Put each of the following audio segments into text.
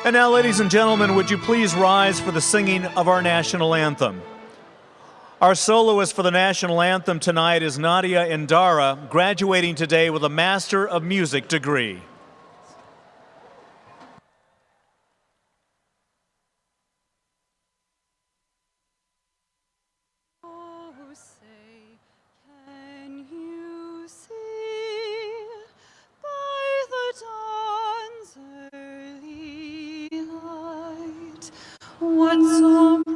And now, ladies and gentlemen, would you please rise for the singing of our national anthem? Our soloist for the national anthem tonight is Nadia Indara, graduating today with a Master of Music degree. What so proudly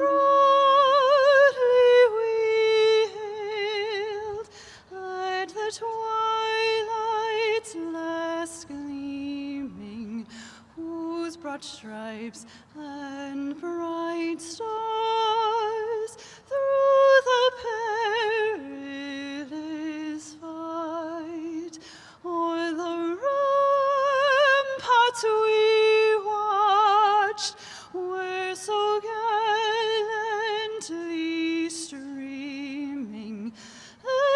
we hailed at the twilight's last gleaming, whose broad stripes and bright stars through the perilous fight o'er the ramparts we watched, were so gallantly streaming, and the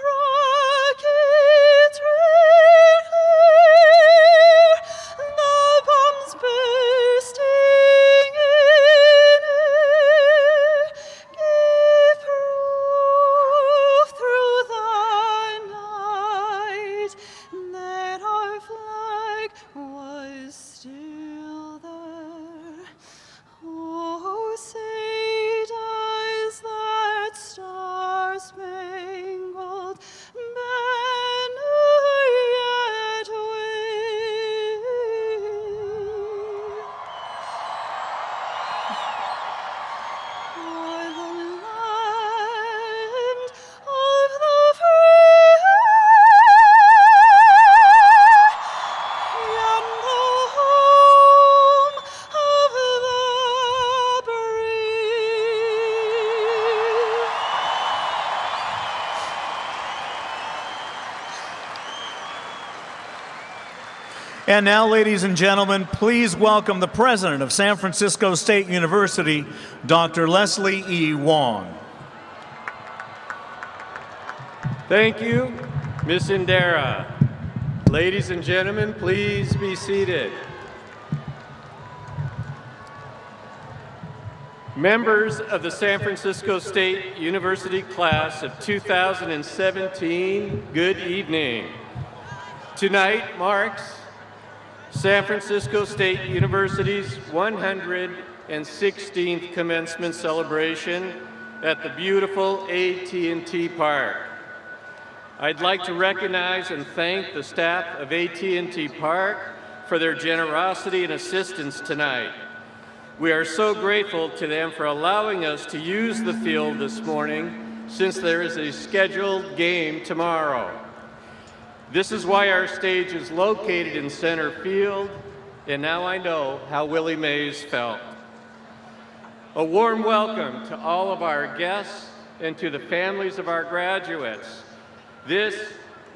rockets red clear, the bombs bursting in air, gave proof through the night that our flag was still there. Oh, say does that star-spangled banner yet wave o'er the land of the free and the home of the brave? And now, ladies and gentlemen, please welcome the president of San Francisco State University, Dr. Leslie E. Wong. Thank you, Ms. Indara. Ladies and gentlemen, please be seated. Members of the San Francisco State University class of 2017, good evening. Tonight marks San Francisco State University's 116th commencement celebration at the beautiful AT&T Park. I'd like to recognize and thank the staff of AT&T Park for their generosity and assistance tonight. We are so grateful to them for allowing us to use the field this morning, since there is a scheduled game tomorrow. This is why our stage is located in center field, and now I know how Willie Mays felt. A warm welcome to all of our guests and to the families of our graduates. This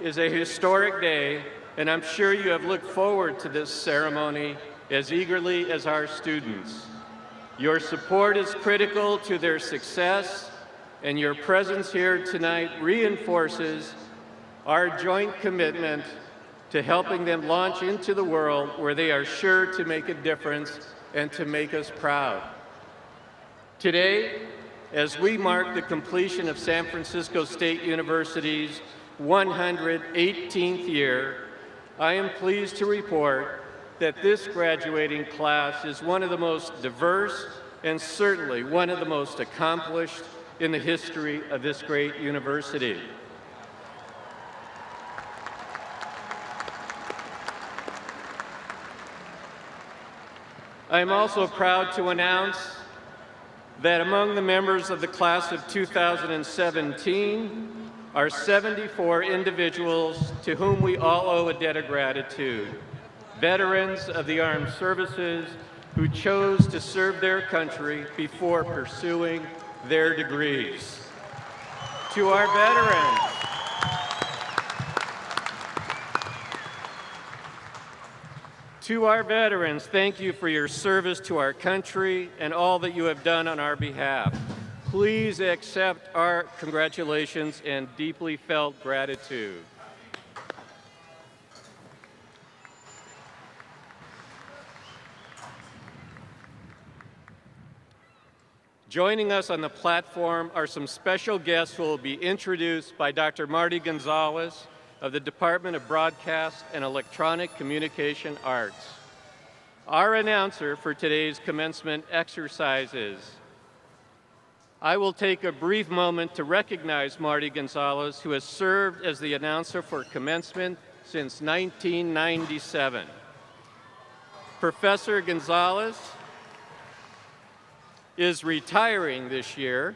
is a historic day, and I'm sure you have looked forward to this ceremony as eagerly as our students. Your support is critical to their success, and your presence here tonight reinforces our joint commitment to helping them launch into the world where they are sure to make a difference and to make us proud. Today, as we mark the completion of San Francisco State University's 118th year, I am pleased to report that this graduating class is one of the most diverse and certainly one of the most accomplished in the history of this great university. I am also proud to announce that among the members of the class of 2017 are 74 individuals to whom we all owe a debt of gratitude. Veterans of the armed services who chose to serve their country before pursuing their degrees. To our veterans, thank you for your service to our country and all that you have done on our behalf. Please accept our congratulations and deeply felt gratitude. Joining us on the platform are some special guests who will be introduced by Dr. Marty Gonzalez of the Department of Broadcast and Electronic Communication Arts. Our announcer for today's commencement exercise is. I will take a brief moment to recognize Marty Gonzalez, who has served as the announcer for commencement since 1997. Professor Gonzalez is retiring this year.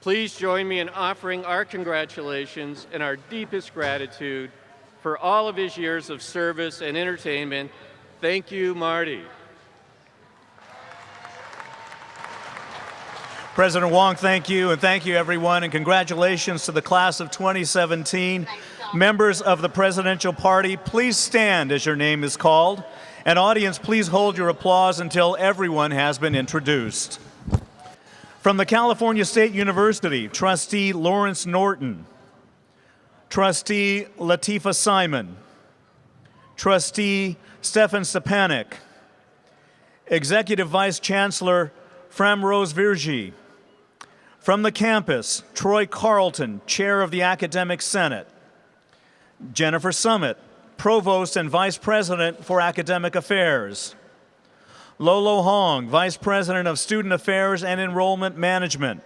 Please join me in offering our congratulations and our deepest gratitude for all of his years of service and entertainment. Thank you, Marty. President Wong, thank you, and thank you, everyone, and congratulations to the class of 2017. Members of the presidential party, please stand as your name is called. And audience, please hold your applause until everyone has been introduced. From the California State University, Trustee Lawrence Norton, Trustee Latifa Simon, Trustee Stefan Stepanek, Executive Vice Chancellor Framrose Virgi. From the campus, Troy Carlton, Chair of the Academic Senate, Jennifer Summit, Provost and Vice President for Academic Affairs, Lolo Hong, Vice President of Student Affairs and Enrollment Management,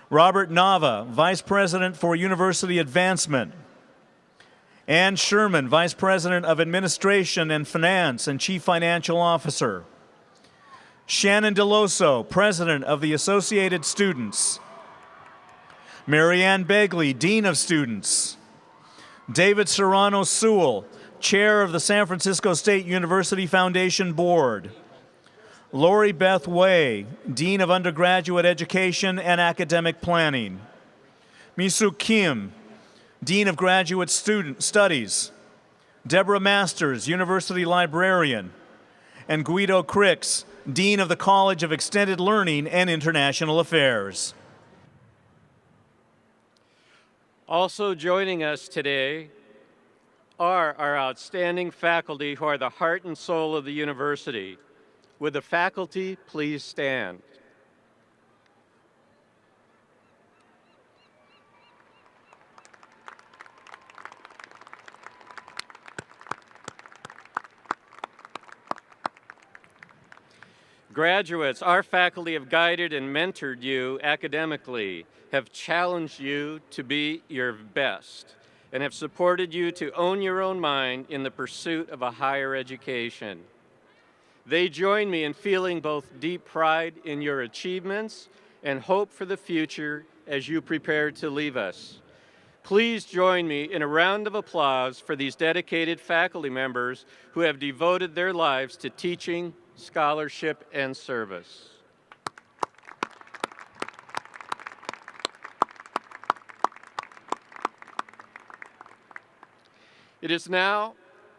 Robert Nava, Vice President for University Advancement, Ann Sherman, Vice President of Administration and Finance and Chief Financial Officer, Shannon Deloso, President of the Associated Students, Marianne Begley, Dean of Students, David Serrano Sewell, Chair of the San Francisco State University Foundation Board, Lori Beth Way, Dean of Undergraduate Education and Academic Planning, Misu Kim, Dean of Graduate Studies, Deborah Masters, University Librarian, and Guido Crix, Dean of the College of Extended Learning and International Affairs. Also joining us today are our outstanding faculty who are the heart and soul of the university. Would the faculty please stand? Graduates, our faculty have guided and mentored you academically, have challenged you to be your best, and have supported you to own your own mind in the pursuit of a higher education. They join me in feeling both deep pride in your achievements and hope for the future as you prepare to leave us. Please join me in a round of applause for these dedicated faculty members who have devoted their lives to teaching, scholarship, and service. It is now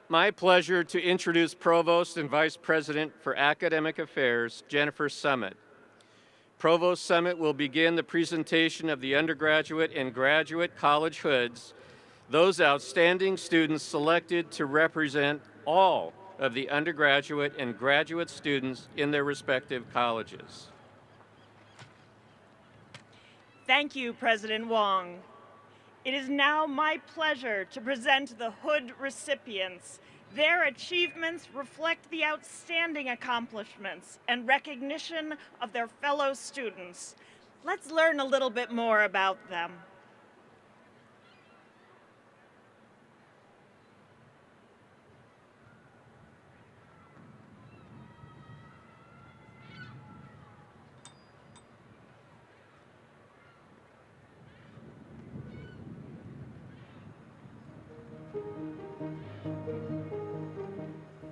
my pleasure to introduce Provost and Vice President for Academic Affairs, Jennifer Summit. Provost Summit will begin the presentation of the undergraduate and graduate college hoods, those outstanding students selected to represent all of the undergraduate and graduate students in their respective colleges. Thank you, President Wong. It is now my pleasure to present the Hood recipients. Their achievements reflect the outstanding accomplishments and recognition of their fellow students. Let's learn a little bit more about them.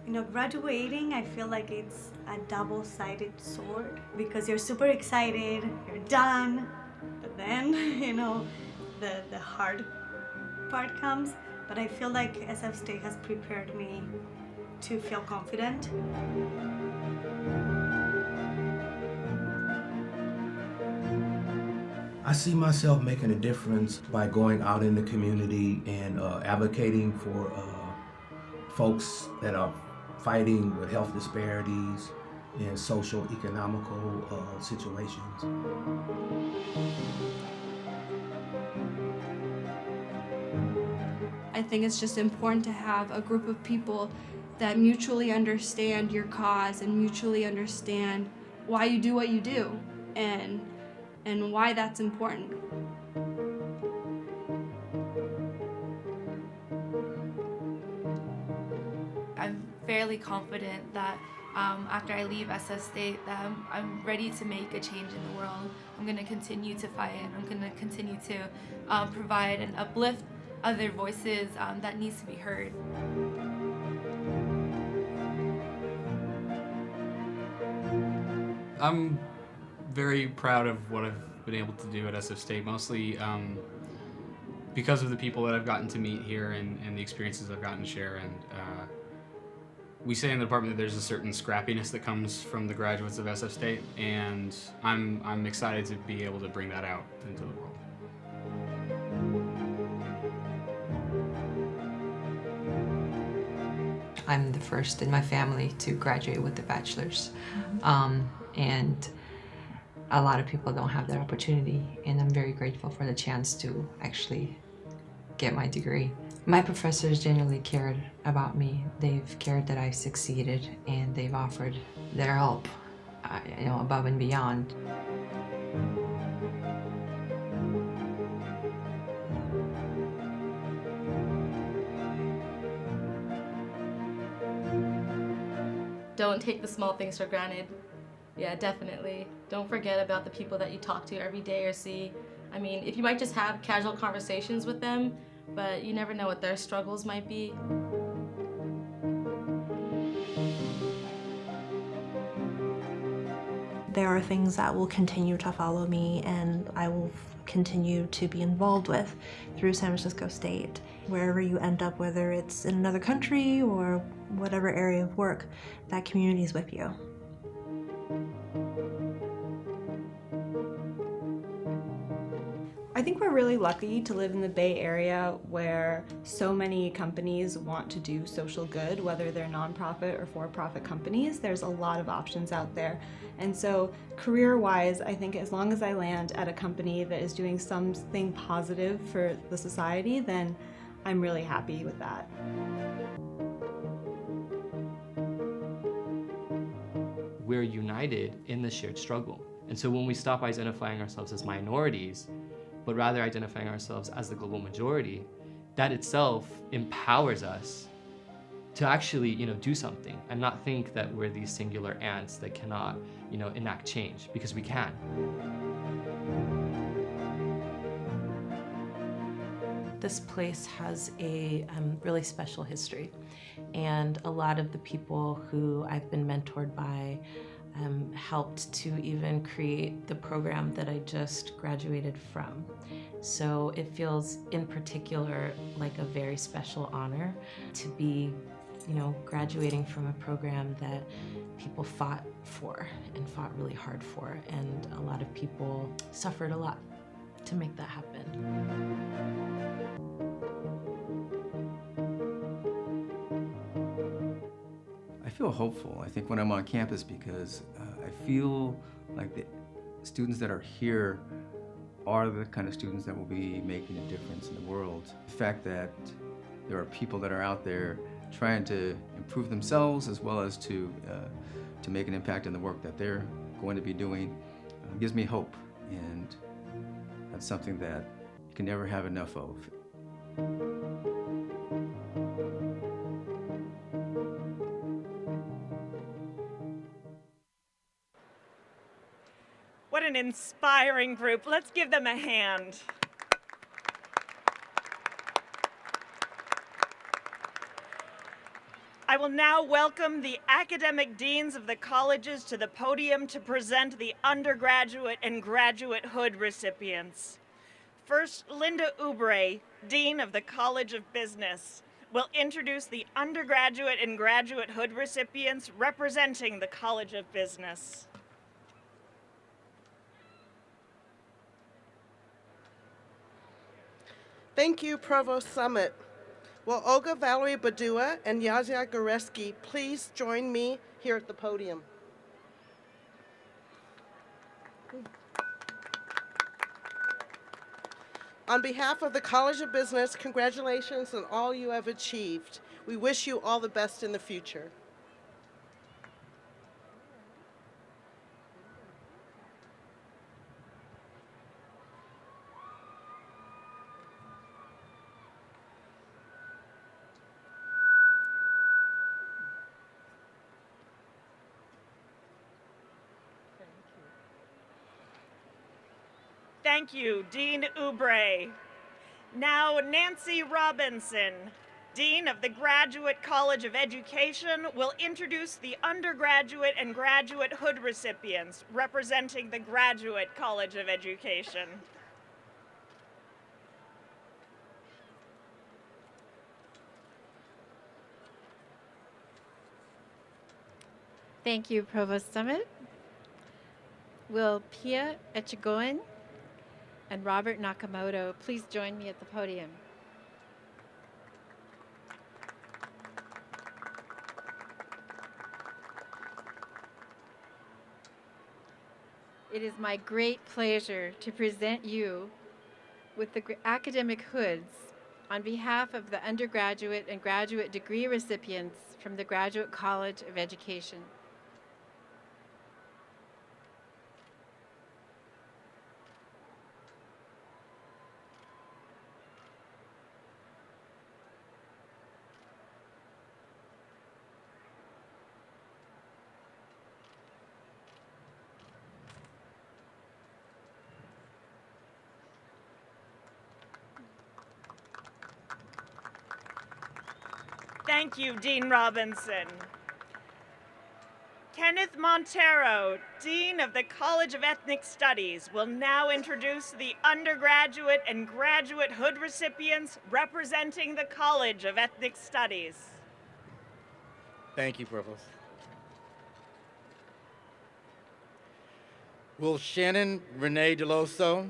You know, graduating, I feel like it's a double-sided sword because you're super excited, you're done, but then, you know, the hard part comes. But I feel like SF State has prepared me to feel confident. I see myself making a difference by going out in the community and advocating for folks that are fighting with health disparities, in social, economical situations. I think it's just important to have a group of people that mutually understand your cause and mutually understand why you do what you do and why that's important. I'm fairly confident that after I leave SF State that I'm ready to make a change in the world. I'm going to continue to fight. I'm going to continue to provide and uplift other voices that needs to be heard. I'm very proud of what I've been able to do at SF State, mostly because of the people that I've gotten to meet here and the experiences I've gotten to share. And we say in the department that there's a certain scrappiness that comes from the graduates of SF State, and I'm excited to be able to bring that out into the world. I'm the first in my family to graduate with a bachelor's, and a lot of people don't have that opportunity, and I'm very grateful for the chance to actually get my degree. My professors genuinely cared about me. They've cared that I succeeded, and they've offered their help, above and beyond. Don't take the small things for granted. Yeah, definitely. Don't forget about the people that you talk to every day or see. I mean, if you might just have casual conversations with them, but you never know what their struggles might be. There are things that will continue to follow me and I will continue to be involved with through San Francisco State. Wherever you end up, whether it's in another country or whatever area of work, that community is with you. I think we're really lucky to live in the Bay Area where so many companies want to do social good, whether they're nonprofit or for-profit companies. There's a lot of options out there. And so career-wise, I think as long as I land at a company that is doing something positive for the society, then I'm really happy with that. We're united in the shared struggle. And so when we stop identifying ourselves as minorities, but rather identifying ourselves as the global majority, that itself empowers us to actually, do something and not think that we're these singular ants that cannot, enact change, because we can. This place has a really special history, and a lot of the people who I've been mentored by helped to even create the program that I just graduated from. So it feels in particular like a very special honor to be, graduating from a program that people fought for and fought really hard for, and a lot of people suffered a lot to make that happen. I feel hopeful, I think, when I'm on campus, because I feel like the students that are here are the kind of students that will be making a difference in the world. The fact that there are people that are out there trying to improve themselves as well as to make an impact in the work that they're going to be doing gives me hope, and that's something that you can never have enough of. What an inspiring group. Let's give them a hand. I will now welcome the academic deans of the colleges to the podium to present the undergraduate and graduate hood recipients. First, Linda Oubre, Dean of the College of Business, will introduce the undergraduate and graduate hood recipients representing the College of Business. Thank you, Provost Summit. Will Olga Valerie Badua and Yazia Goreski please join me here at the podium? On behalf of the College of Business, congratulations on all you have achieved. We wish you all the best in the future. Thank you, Dean Oubre. Now, Nancy Robinson, Dean of the Graduate College of Education, will introduce the undergraduate and graduate hood recipients representing the Graduate College of Education. Thank you, Provost Summit. Will Pia Echegoyen and Robert Nakamoto please join me at the podium? It is my great pleasure to present you with the academic hoods on behalf of the undergraduate and graduate degree recipients from the Graduate College of Education. Thank you, Dean Robinson. Kenneth Montero, Dean of the College of Ethnic Studies, will now introduce the undergraduate and graduate hood recipients representing the College of Ethnic Studies. Thank you, Provost. Will Shannon Renee Deloso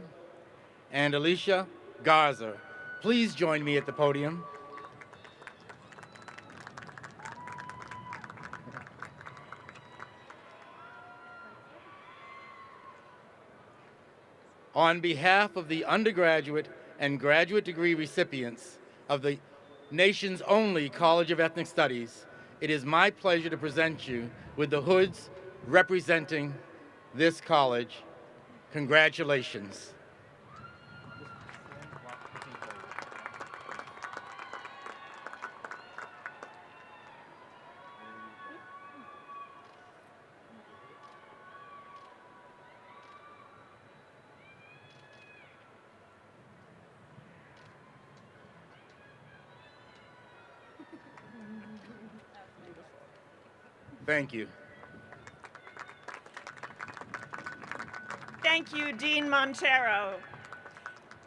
and Alicia Garza please join me at the podium? On behalf of the undergraduate and graduate degree recipients of the nation's only College of Ethnic Studies, it is my pleasure to present you with the hoods representing this college. Congratulations. Thank you. Thank you, Dean Montero.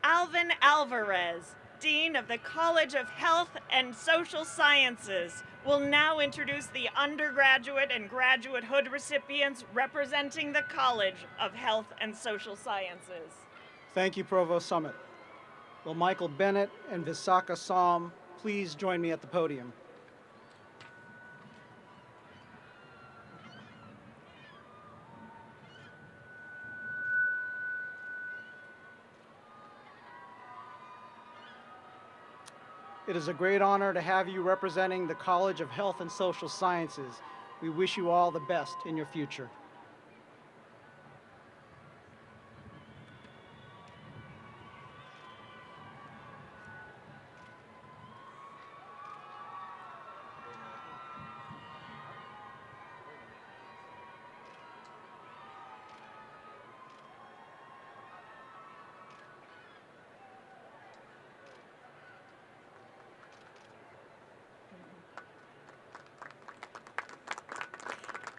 Alvin Alvarez, Dean of the College of Health and Social Sciences, will now introduce the undergraduate and graduate hood recipients representing the College of Health and Social Sciences. Thank you, Provost Summit. Will Michael Bennett and Visaka Som please join me at the podium? It is a great honor to have you representing the College of Health and Social Sciences. We wish you all the best in your future.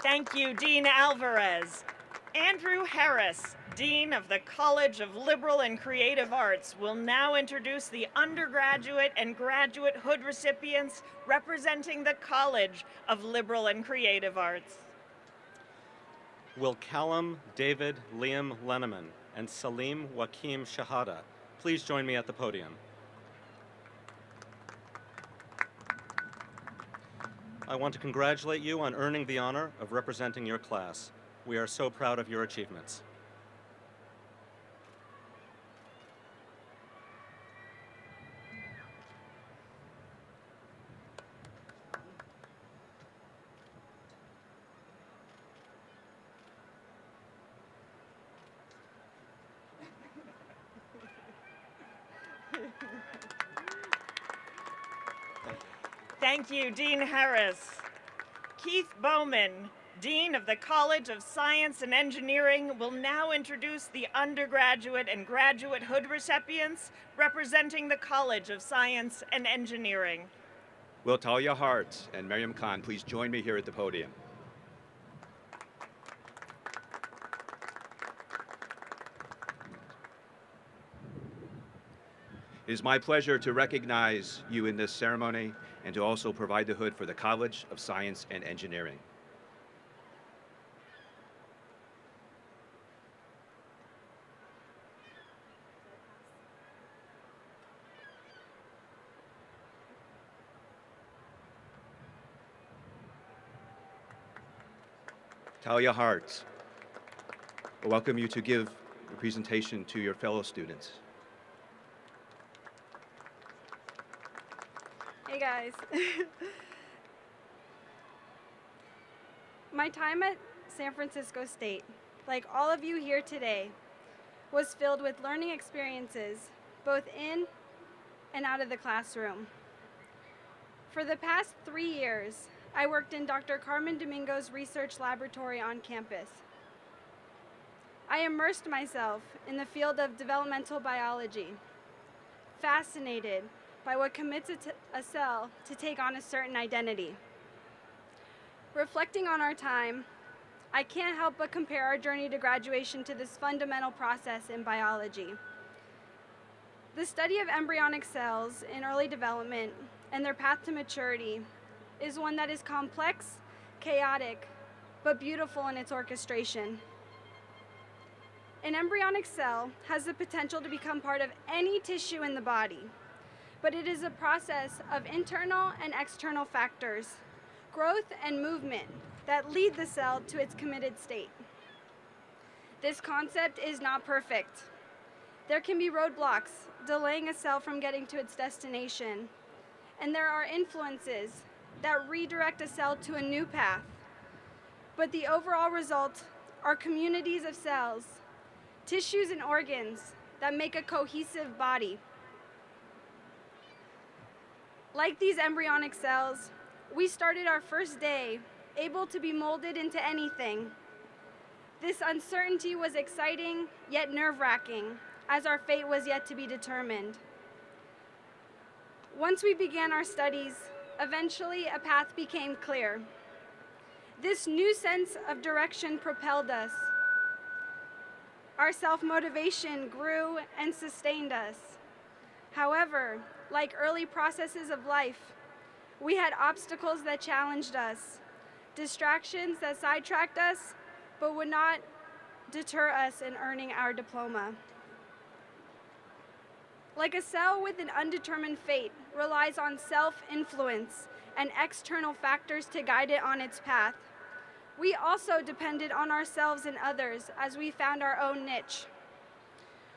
Thank you, Dean Alvarez. Andrew Harris, Dean of the College of Liberal and Creative Arts, will now introduce the undergraduate and graduate hood recipients representing the College of Liberal and Creative Arts. Will Callum David Liam Leneman and Salim Wakim Shahada please join me at the podium? I want to congratulate you on earning the honor of representing your class. We are so proud of your achievements. Thank you, Dean Harris. Keith Bowman, Dean of the College of Science and Engineering, will now introduce the undergraduate and graduate hood recipients representing the College of Science and Engineering. Will Talia, Hart, and Miriam Khan please join me here at the podium? It is my pleasure to recognize you in this ceremony and to also provide the hood for the College of Science and Engineering. Talia Hart, I welcome you to give a presentation to your fellow students. Hey guys. My time at San Francisco State, like all of you here today, was filled with learning experiences, both in and out of the classroom. For the past 3 years, I worked in Dr. Carmen Domingo's research laboratory on campus. I immersed myself in the field of developmental biology, fascinated by what commits a cell to take on a certain identity. Reflecting on our time, I can't help but compare our journey to graduation to this fundamental process in biology. The study of embryonic cells in early development and their path to maturity is one that is complex, chaotic, but beautiful in its orchestration. An embryonic cell has the potential to become part of any tissue in the body, but it is a process of internal and external factors, growth and movement, that lead the cell to its committed state. This concept is not perfect. There can be roadblocks delaying a cell from getting to its destination, and there are influences that redirect a cell to a new path. But the overall result are communities of cells, tissues and organs that make a cohesive body. Like these embryonic cells, we started our first day able to be molded into anything. This uncertainty was exciting, yet nerve-wracking, as our fate was yet to be determined. Once we began our studies, eventually a path became clear. This new sense of direction propelled us. Our self-motivation grew and sustained us. However, like early processes of life, we had obstacles that challenged us, distractions that sidetracked us, but would not deter us in earning our diploma. Like a cell with an undetermined fate relies on self-influence and external factors to guide it on its path, we also depended on ourselves and others as we found our own niche.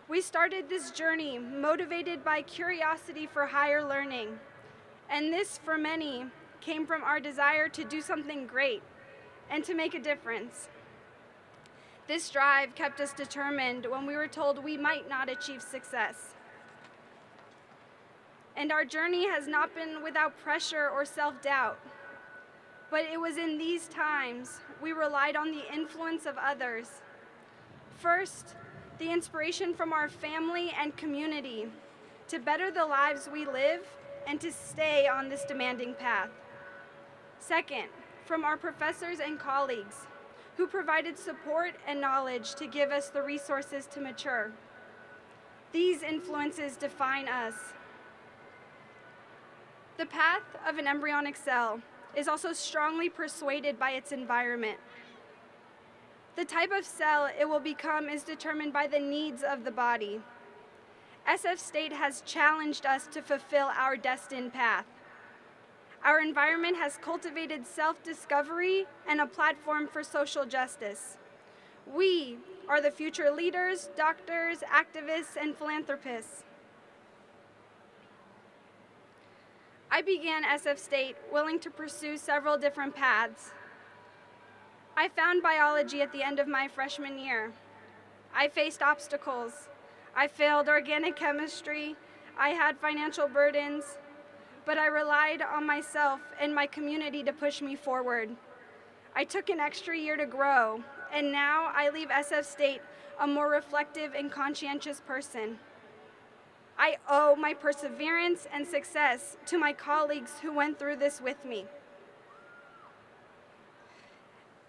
We started this journey motivated by curiosity for higher learning, and this, for many, came from our desire to do something great and to make a difference. This drive kept us determined when we were told we might not achieve success. And our journey has not been without pressure or self-doubt, but it was in these times we relied on the influence of others. First, the inspiration from our family and community to better the lives we live and to stay on this demanding path. Second, from our professors and colleagues who provided support and knowledge to give us the resources to mature. These influences define us. The path of an embryonic cell is also strongly persuaded by its environment. The type of cell it will become is determined by the needs of the body. SF State has challenged us to fulfill our destined path. Our environment has cultivated self-discovery and a platform for social justice. We are the future leaders, doctors, activists, and philanthropists. I began SF State willing to pursue several different paths. I found biology at the end of my freshman year. I faced obstacles. I failed organic chemistry. I had financial burdens. but I relied on myself and my community to push me forward. I took an extra year to grow, and now I leave SF State a more reflective and conscientious person. I owe my perseverance and success to my colleagues who went through this with me.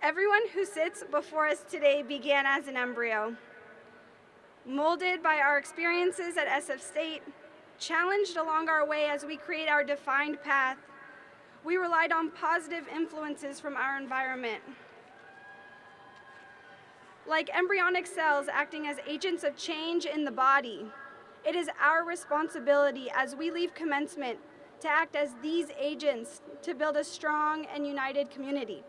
Everyone who sits before us today began as an embryo. Molded by our experiences at SF State, challenged along our way as we create our defined path, we relied on positive influences from our environment. Like embryonic cells acting as agents of change in the body, it is our responsibility as we leave commencement to act as these agents to build a strong and united community.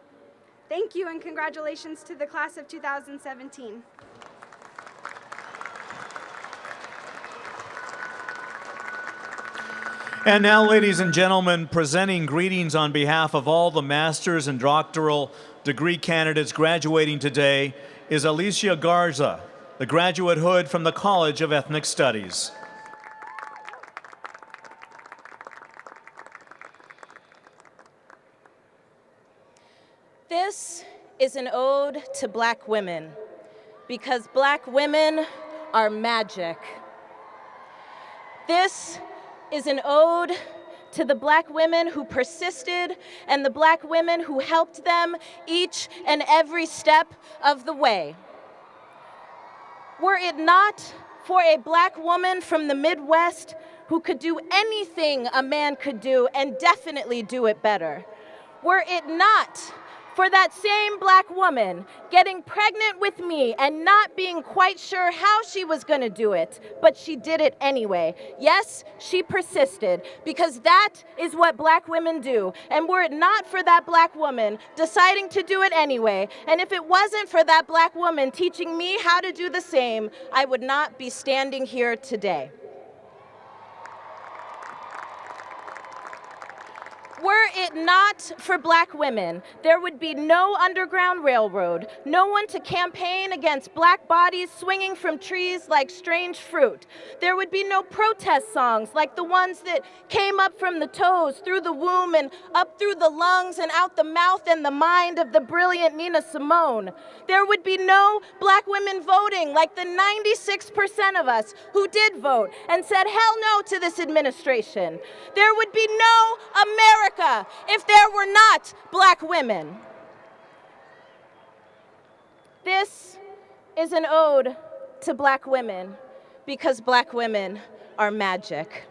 Thank you and congratulations to the class of 2017. And now, ladies and gentlemen, presenting greetings on behalf of all the master's and doctoral degree candidates graduating today is Alicia Garza, the graduate hood from the College of Ethnic Studies. This is an ode to Black women, because Black women are magic. This is an ode to the Black women who persisted and the Black women who helped them each and every step of the way. Were it not for a Black woman from the Midwest who could do anything a man could do and definitely do it better, were it not for that same Black woman getting pregnant with me and not being quite sure how she was going to do it, but she did it anyway. Yes, she persisted, because that is what Black women do. And were it not for that Black woman deciding to do it anyway, and if it wasn't for that Black woman teaching me how to do the same, I would not be standing here today. Were it not for Black women, there would be no Underground Railroad, no one to campaign against Black bodies swinging from trees like strange fruit. There would be no protest songs like the ones that came up from the toes, through the womb, and up through the lungs and out the mouth and the mind of the brilliant Nina Simone. There would be no Black women voting like the 96% of us who did vote and said hell no to this administration. There would be no America if there were not Black women. This is an ode to Black women, because Black women are magic.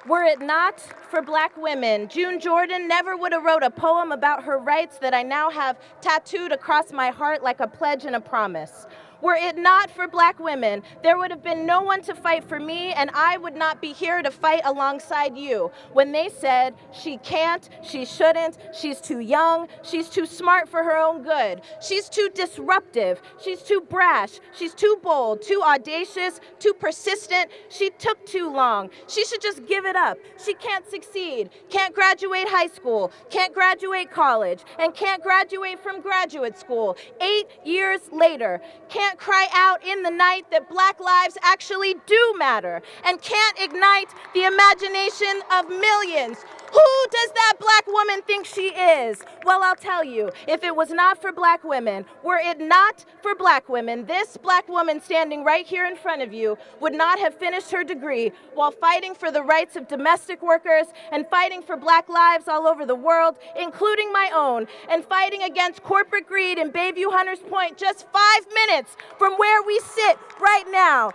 Were it not for Black women, June Jordan never would have wrote a poem about her rights that I now have tattooed across my heart like a pledge and a promise. Were it not for Black women, there would have been no one to fight for me, and I would not be here to fight alongside you when they said she can't, she shouldn't, she's too young, she's too smart for her own good, she's too disruptive, she's too brash, she's too bold, too audacious, too persistent, she took too long, she should just give it up, she can't succeed, can't graduate high school, can't graduate college, and can't graduate from graduate school. 8 years later, can't cry out in the night that Black lives actually do matter, and can't ignite the imagination of millions. Who does that Black woman think she is? Well, I'll tell you, if it was not for Black women, were it not for Black women, this Black woman standing right here in front of you would not have finished her degree while fighting for the rights of domestic workers and fighting for Black lives all over the world, including my own, and fighting against corporate greed in Bayview Hunters Point just 5 minutes from where we sit right now,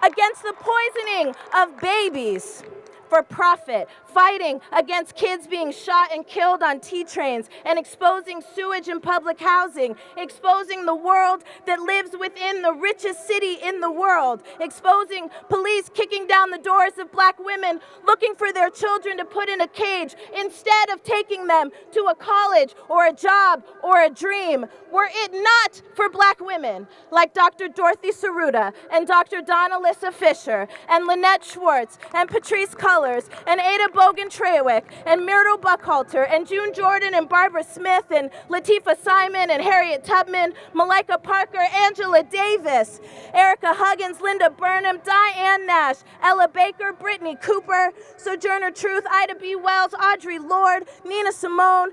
against the poisoning of babies for profit, fighting against kids being shot and killed on T-trains, and exposing sewage in public housing, exposing the world that lives within the richest city in the world, exposing police kicking down the doors of Black women looking for their children to put in a cage instead of taking them to a college or a job or a dream. Were it not for Black women like Dr. Dorothy Saruta and Dr. Donna Lissa Fisher and Lynette Schwartz and Patrice Culley Sellers, and Ada Bogan-Trewick, and Myrtle Buckhalter, and June Jordan, and Barbara Smith, and Latifah Simon, and Harriet Tubman, Malika Parker, Angela Davis, Erica Huggins, Linda Burnham, Diane Nash, Ella Baker, Brittany Cooper, Sojourner Truth, Ida B. Wells, Audrey Lord, Nina Simone,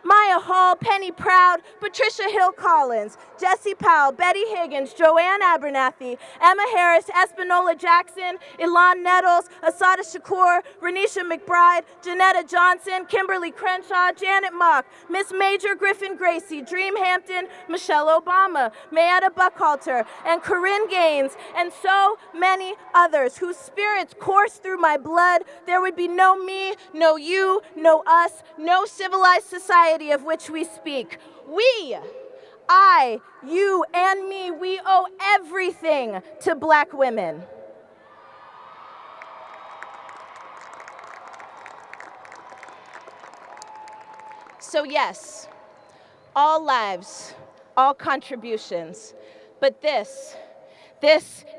Maya Hall, Penny Proud, Patricia Hill Collins, Jessie Powell, Betty Higgins, Joanne Abernathy, Emma Harris, Espinola Jackson, Ilan Nettles, Asada Shakur, Renisha McBride, Janetta Johnson, Kimberly Crenshaw, Janet Mock, Miss Major Griffin Gracie, Dream Hampton, Michelle Obama, Mayetta Buckhalter, and Corinne Gaines, and so many others whose spirits course through my blood. There would be no me, no you, no us, no civilized society of which we speak. We, I, you, and me, we owe everything to Black women. So yes, all lives, all contributions, but this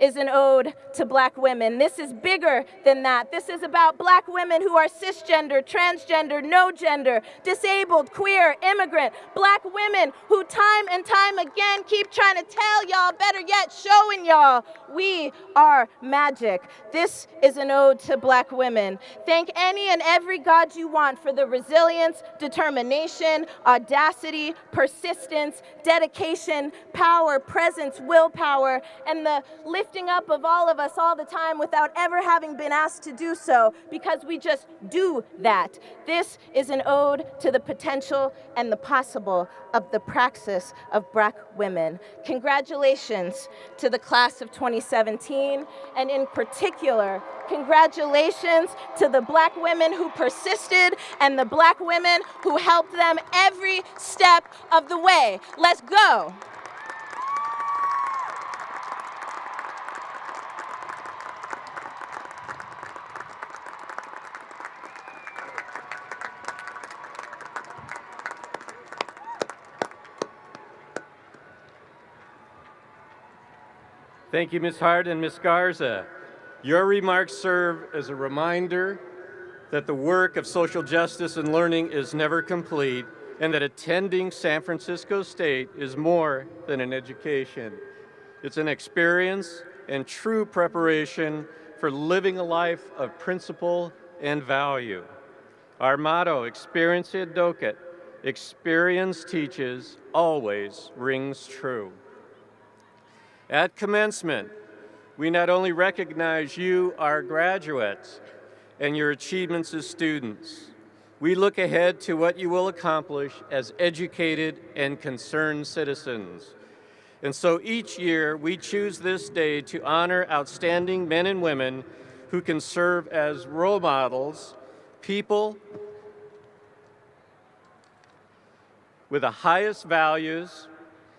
is an ode to Black women. This is bigger than that. This is about Black women who are cisgender, transgender, no gender, disabled, queer, immigrant, Black women who time and time again keep trying to tell y'all, better yet, showing y'all, we are magic. This is an ode to Black women. Thank any and every God you want for the resilience, determination, audacity, persistence, dedication, power, presence, willpower, and the lifting up of all of us all the time without ever having been asked to do so, because we just do that. This is an ode to the potential and the possible of the praxis of Black women. Congratulations to the class of 2017, and in particular, congratulations to the Black women who persisted and the Black women who helped them every step of the way. Let's go. Thank you, Ms. Hart and Ms. Garza. Your remarks serve as a reminder that the work of social justice and learning is never complete, and that attending San Francisco State is more than an education. It's an experience and true preparation for living a life of principle and value. Our motto, Experience Id Docet, experience teaches, always rings true. At commencement, we not only recognize you, our graduates, and your achievements as students, we look ahead to what you will accomplish as educated and concerned citizens. And so each year, we choose this day to honor outstanding men and women who can serve as role models, people with the highest values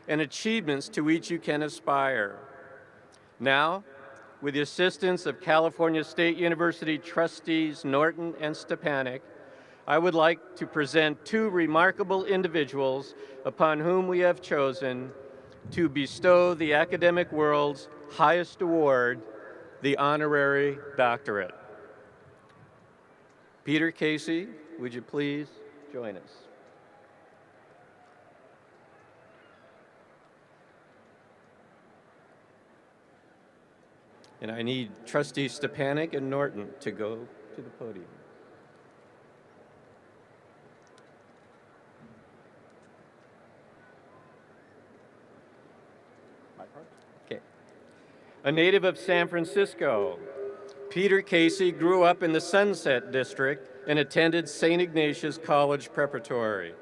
and achievements to which you can aspire. Now, with the assistance of California State University trustees Norton and Stepanek, I would like to present two remarkable individuals upon whom we have chosen to bestow the academic world's highest award, the Honorary Doctorate. Peter Casey, would you please join us? And I need Trustees Stepanek and Norton to go to the podium. Okay. A native of San Francisco, Peter Casey grew up in the Sunset District and attended St. Ignatius College Preparatory.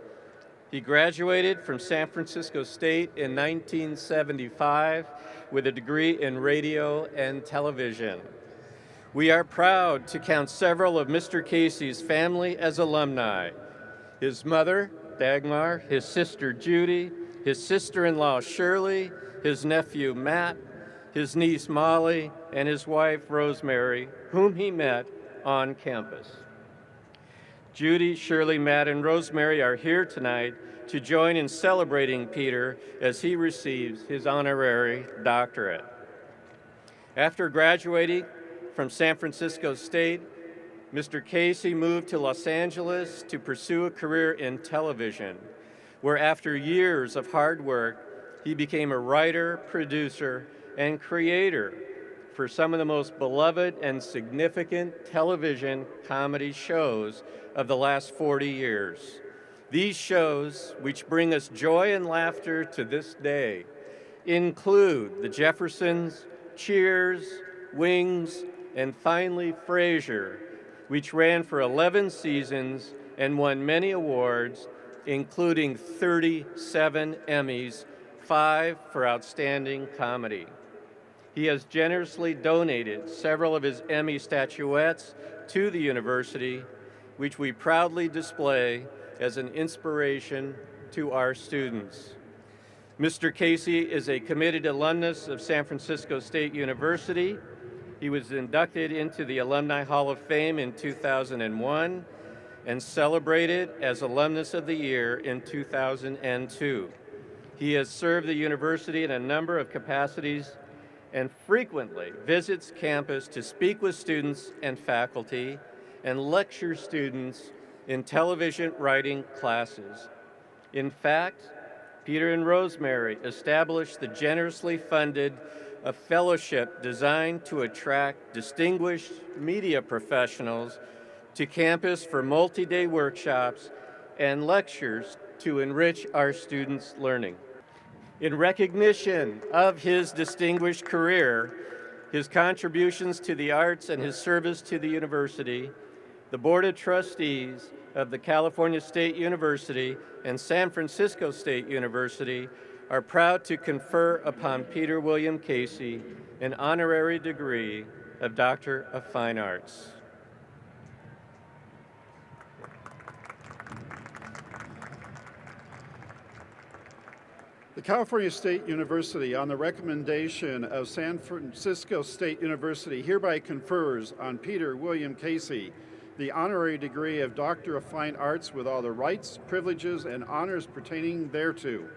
He graduated from San Francisco State in 1975 with a degree in radio and television. We are proud to count several of Mr. Casey's family as alumni. His mother, Dagmar, his sister Judy, his sister-in-law Shirley, his nephew Matt, his niece Molly, and his wife Rosemary, whom he met on campus. Judy, Shirley, Matt, and Rosemary are here tonight to join in celebrating Peter as he receives his honorary doctorate. After graduating from San Francisco State, Mr. Casey moved to Los Angeles to pursue a career in television, where after years of hard work, he became a writer, producer, and creator for some of the most beloved and significant television comedy shows of the last 40 years. These shows, which bring us joy and laughter to this day, include The Jeffersons, Cheers, Wings, and finally Frasier, which ran for 11 seasons and won many awards, including 37 Emmys, 5 for Outstanding Comedy. He has generously donated several of his Emmy statuettes to the university, which we proudly display as an inspiration to our students. Mr. Casey is a committed alumnus of San Francisco State University. He was inducted into the Alumni Hall of Fame in 2001 and celebrated as Alumnus of the Year in 2002. He has served the university in a number of capacities and frequently visits campus to speak with students and faculty and lecture students in television writing classes. In fact, Peter and Rosemary established the generously funded a fellowship designed to attract distinguished media professionals to campus for multi-day workshops and lectures to enrich our students' learning. In recognition of his distinguished career, his contributions to the arts, and his service to the university, the Board of Trustees of the California State University and San Francisco State University are proud to confer upon Peter William Casey an honorary degree of Doctor of Fine Arts. The California State University, on the recommendation of San Francisco State University, hereby confers on Peter William Casey the honorary degree of Doctor of Fine Arts with all the rights, privileges, and honors pertaining thereto.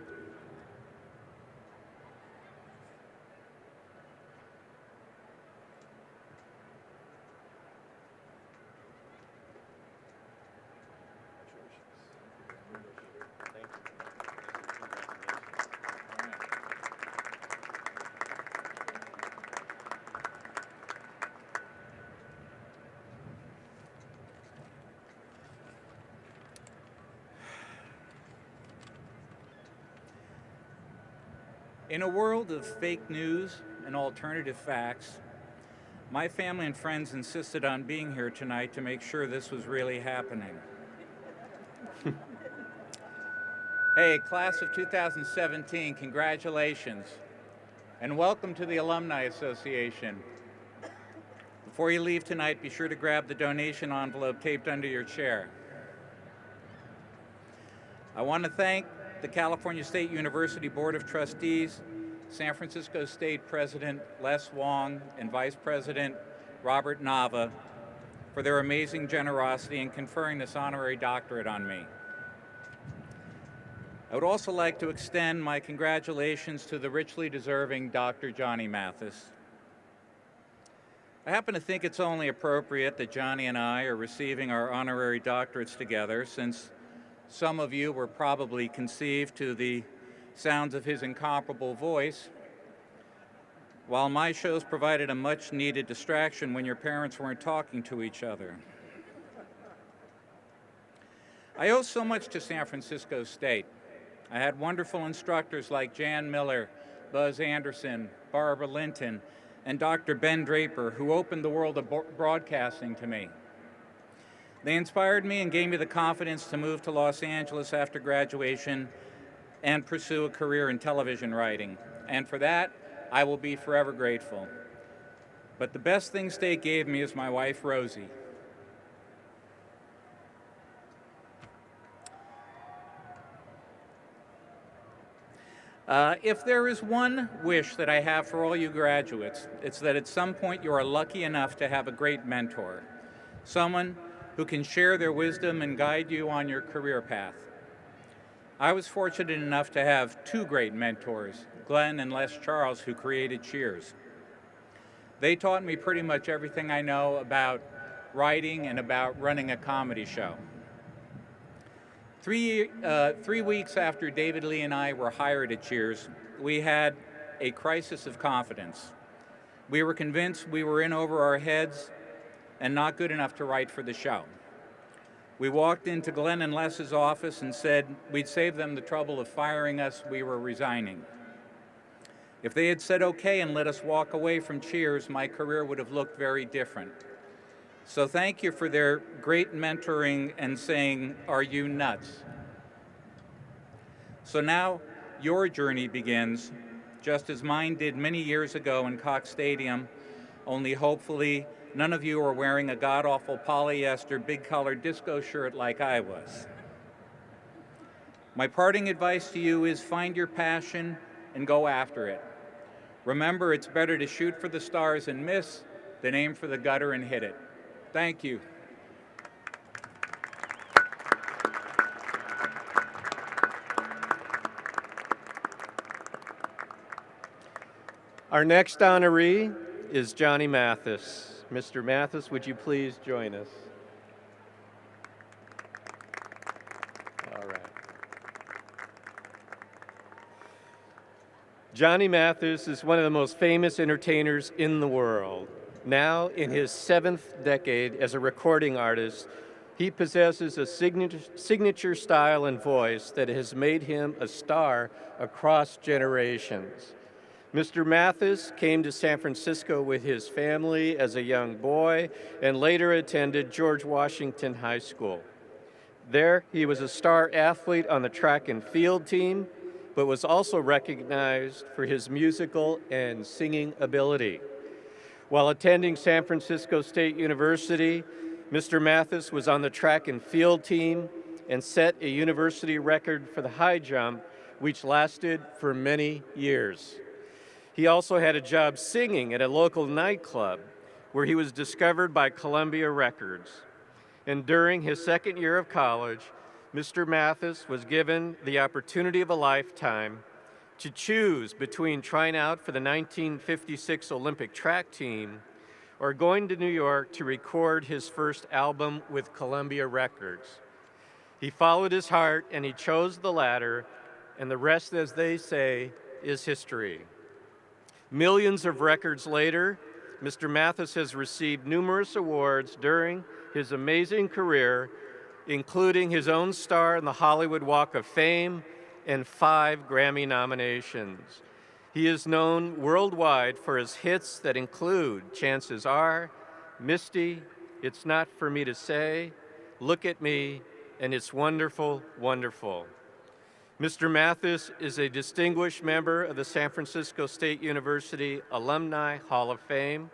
In a world of fake news and alternative facts, my family and friends insisted on being here tonight to make sure this was really happening. Hey, class of 2017, congratulations, and welcome to the Alumni Association. Before you leave tonight, be sure to grab the donation envelope taped under your chair. I want to thank the California State University Board of Trustees, San Francisco State President Les Wong, and Vice President Robert Nava for their amazing generosity in conferring this honorary doctorate on me. I would also like to extend my congratulations to the richly deserving Dr. Johnny Mathis. I happen to think it's only appropriate that Johnny and I are receiving our honorary doctorates together, since some of you were probably conceived to the sounds of his incomparable voice, while my shows provided a much-needed distraction when your parents weren't talking to each other. I owe so much to San Francisco State. I had wonderful instructors like Jan Miller, Buzz Anderson, Barbara Linton, and Dr. Ben Draper, who opened the world of broadcasting to me. They inspired me and gave me the confidence to move to Los Angeles after graduation and pursue a career in television writing. And for that, I will be forever grateful. But the best thing State gave me is my wife, Rosie. If there is one wish that I have for all you graduates, it's that at some point you are lucky enough to have a great mentor, someone who can share their wisdom and guide you on your career path. I was fortunate enough to have two great mentors, Glenn and Les Charles, who created Cheers. They taught me pretty much everything I know about writing, and about running a comedy show. 3 weeks after David Lee and I were hired at Cheers, we had a crisis of confidence. We were convinced we were in over our heads and not good enough to write for the show. We walked into Glenn and Les's office and said we'd save them the trouble of firing us, we were resigning. If they had said okay and let us walk away from Cheers, my career would have looked very different. So thank you for their great mentoring and saying, "Are you nuts?" So now your journey begins, just as mine did many years ago in Cox Stadium, only hopefully none of you are wearing a god-awful polyester big-colored disco shirt like I was. My parting advice to you is find your passion and go after it. Remember, it's better to shoot for the stars and miss than aim for the gutter and hit it. Thank you. Our next honoree is Johnny Mathis. Mr. Mathis, would you please join us? All right. Johnny Mathis is one of the most famous entertainers in the world. Now in his 7th decade as a recording artist, he possesses a signature style and voice that has made him a star across generations. Mr. Mathis came to San Francisco with his family as a young boy and later attended George Washington High School. There, he was a star athlete on the track and field team, but was also recognized for his musical and singing ability. While attending San Francisco State University, Mr. Mathis was on the track and field team and set a university record for the high jump, which lasted for many years. He also had a job singing at a local nightclub where he was discovered by Columbia Records. And during his 2nd year of college, Mr. Mathis was given the opportunity of a lifetime to choose between trying out for the 1956 Olympic track team or going to New York to record his first album with Columbia Records. He followed his heart and he chose the latter, and the rest, as they say, is history. Millions of records later, Mr. Mathis has received numerous awards during his amazing career, including his own star in the Hollywood Walk of Fame and 5 Grammy nominations. He is known worldwide for his hits that include Chances Are, Misty, It's Not For Me To Say, Look At Me, and It's Wonderful, Wonderful. Mr. Mathis is a distinguished member of the San Francisco State University Alumni Hall of Fame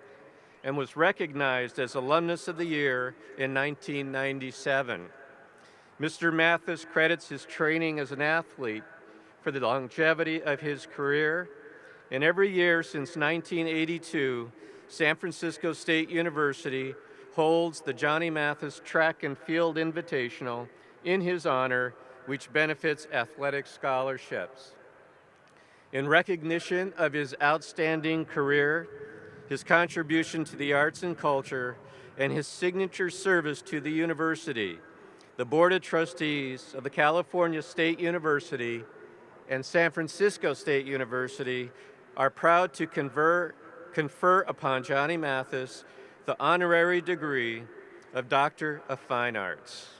and was recognized as Alumnus of the Year in 1997. Mr. Mathis credits his training as an athlete for the longevity of his career, and every year since 1982, San Francisco State University holds the Johnny Mathis Track and Field Invitational in his honor, which benefits athletic scholarships. In recognition of his outstanding career, his contribution to the arts and culture, and his signature service to the university, the Board of Trustees of the California State University and San Francisco State University are proud to confer upon Johnny Mathis the honorary degree of Doctor of Fine Arts.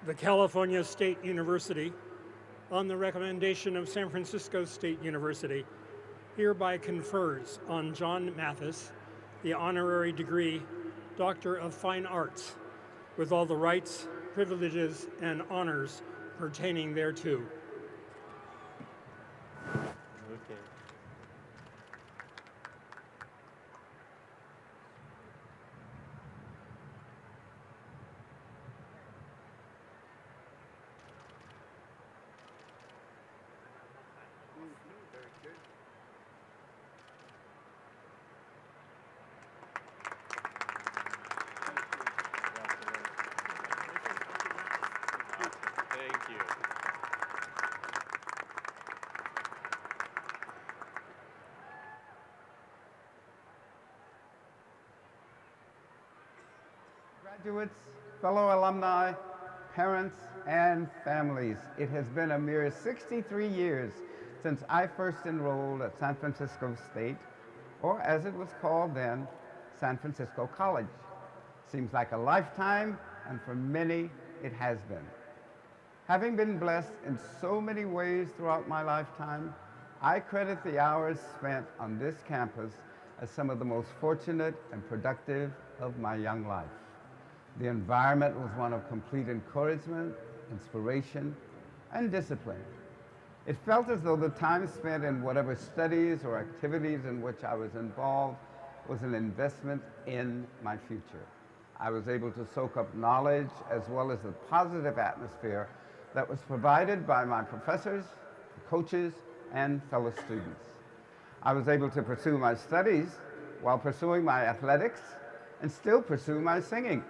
The California State University, on the recommendation of San Francisco State University, hereby confers on John Mathis the honorary degree Doctor of Fine Arts, with all the rights, privileges, and honors pertaining thereto. Okay. Graduates, fellow alumni, parents, and families, it has been a mere 63 years since I first enrolled at San Francisco State, or as it was called then, San Francisco College. Seems like a lifetime, and for many, it has been. Having been blessed in so many ways throughout my lifetime, I credit the hours spent on this campus as some of the most fortunate and productive of my young life. The environment was one of complete encouragement, inspiration, and discipline. It felt as though the time spent in whatever studies or activities in which I was involved was an investment in my future. I was able to soak up knowledge as well as the positive atmosphere that was provided by my professors, coaches, and fellow students. I was able to pursue my studies while pursuing my athletics and still pursue my singing.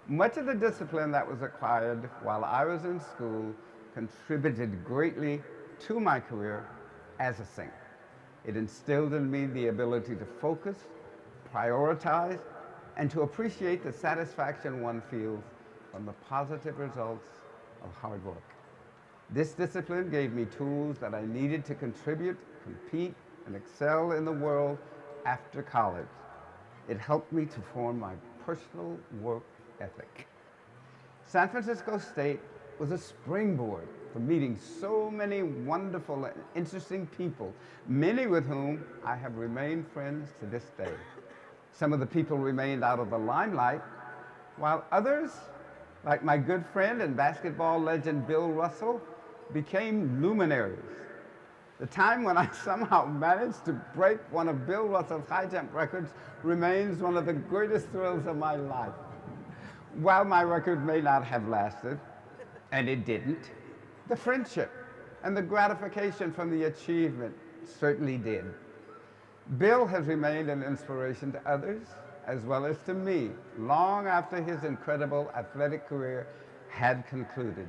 Much of the discipline that was acquired while I was in school contributed greatly to my career as a singer. It instilled in me the ability to focus, prioritize, and to appreciate the satisfaction one feels from the positive results of hard work. This discipline gave me tools that I needed to contribute, compete, and excel in the world after college. It helped me to form my personal work ethic. San Francisco State was a springboard for meeting so many wonderful and interesting people, many with whom I have remained friends to this day. Some of the people remained out of the limelight, while others, like my good friend and basketball legend Bill Russell, became luminaries. The time when I somehow managed to break one of Bill Russell's high jump records remains one of the greatest thrills of my life. While my record may not have lasted, and it didn't, the friendship and the gratification from the achievement certainly did. Bill has remained an inspiration to others, as well as to me, long after his incredible athletic career had concluded.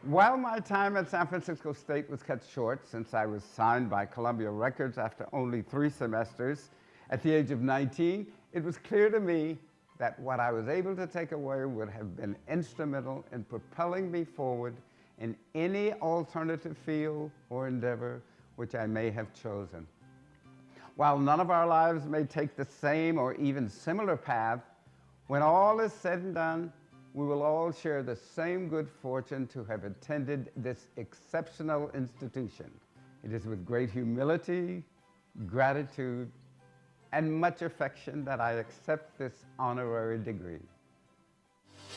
While my time at San Francisco State was cut short since I was signed by Columbia Records after only 3 semesters, at the age of 19, it was clear to me that what I was able to take away would have been instrumental in propelling me forward in any alternative field or endeavor which I may have chosen. While none of our lives may take the same or even similar path, when all is said and done, we will all share the same good fortune to have attended this exceptional institution. It is with great humility, gratitude, and much affection that I accept this honorary degree.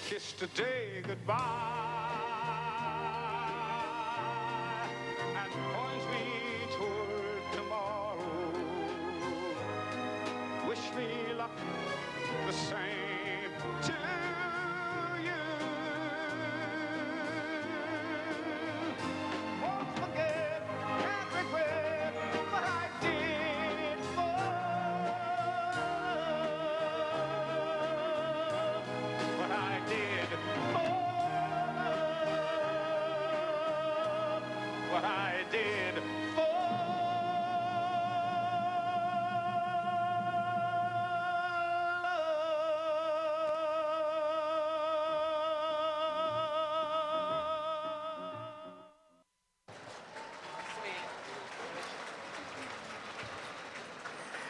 Kiss today goodbye and points me toward tomorrow. Wish me luck the same to you. Won't forget, can't regret what I did for what I did for what I did for.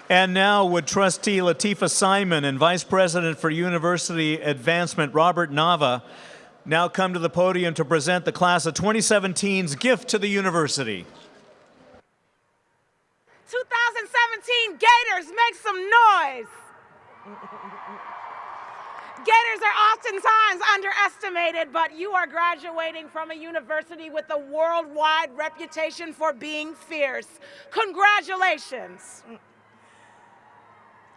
And now would Trustee Lateefah Simon and Vice President for University Advancement Robert Nava now come to the podium to present the class of 2017's gift to the university. 2017 Gators, make some noise. Gators are oftentimes underestimated, but you are graduating from a university with a worldwide reputation for being fierce. Congratulations.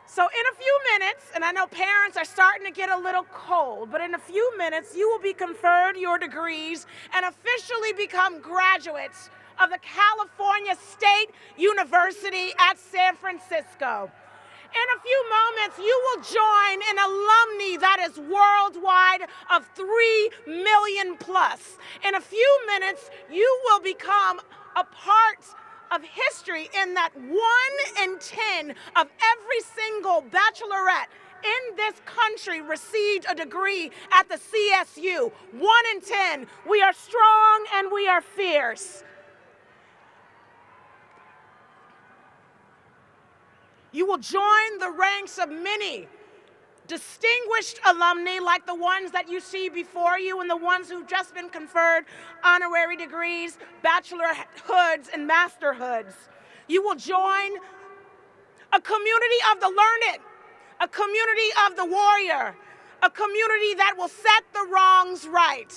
So in a few minutes, and I know parents are starting to get a little cold, but in a few minutes, you will be conferred your degrees and officially become graduates of the California State University at San Francisco. In a few moments, you will join an alumni that is worldwide of 3 million plus. In a few minutes, you will become a part of history in that 1 in 10 of every single bachelorette in this country received a degree at the CSU. 1 in 10. We are strong and we are fierce. You will join the ranks of many distinguished alumni like the ones that you see before you and the ones who've just been conferred honorary degrees, bachelor hoods, and master hoods. You will join a community of the learned, a community of the warrior, a community that will set the wrongs right.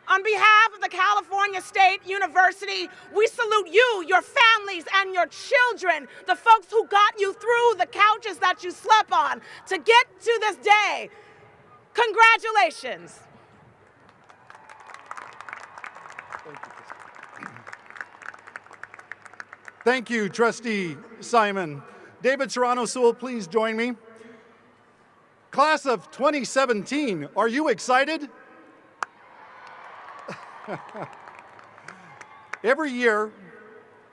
On behalf of the California State University, we salute you, your families, and your children, the folks who got you through the couches that you slept on to get to this day. Congratulations. Thank you, Trustee Simon. David Serrano-Sewell, please join me. Class of 2017, are you excited? Every year,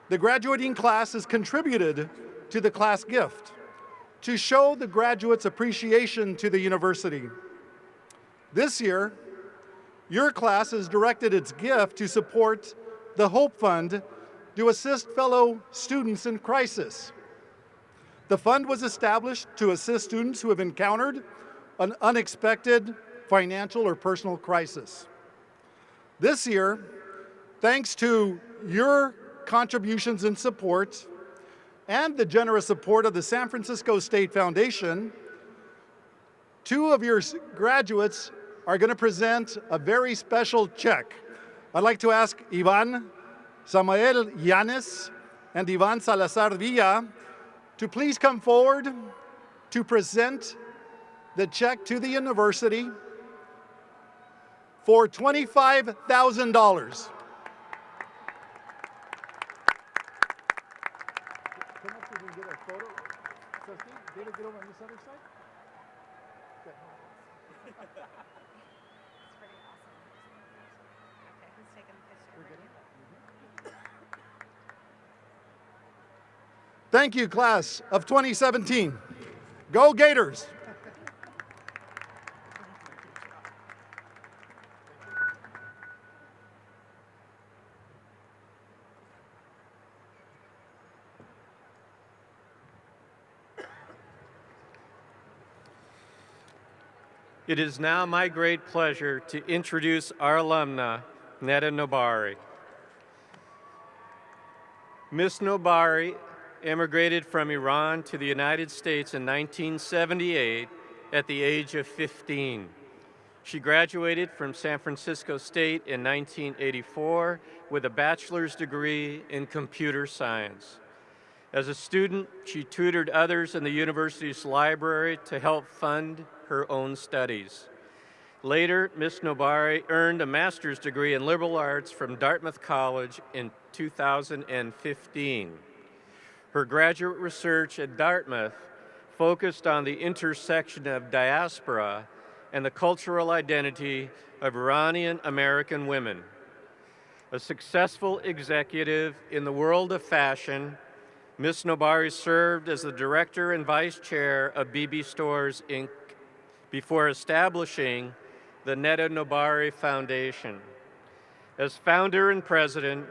the graduating class has contributed to the class gift to show the graduates' appreciation to the university. This year, your class has directed its gift to support the Hope Fund to assist fellow students in crisis. The fund was established to assist students who have encountered an unexpected financial or personal crisis. This year, thanks to your contributions and support and the generous support of the San Francisco State Foundation, 2 of your graduates are going to present a very special check. I'd like to ask Ivan Samael Yanes and Ivan Salazar Villa to please come forward to present the check to the university for $25,000. Thank you, class of 2017. Go Gators! It is now my great pleasure to introduce our alumna, Neda Nobari. Miss Nobari immigrated from Iran to the United States in 1978 at the age of 15. She graduated from San Francisco State in 1984 with a bachelor's degree in computer science. As a student, she tutored others in the university's library to help fund her own studies. Later, Ms. Nobari earned a master's degree in liberal arts from Dartmouth College in 2015. Her graduate research at Dartmouth focused on the intersection of diaspora and the cultural identity of Iranian American women. A successful executive in the world of fashion, Ms. Nobari served as the director and vice chair of BB Stores, Inc. before establishing the Neda Nobari Foundation. As founder and president,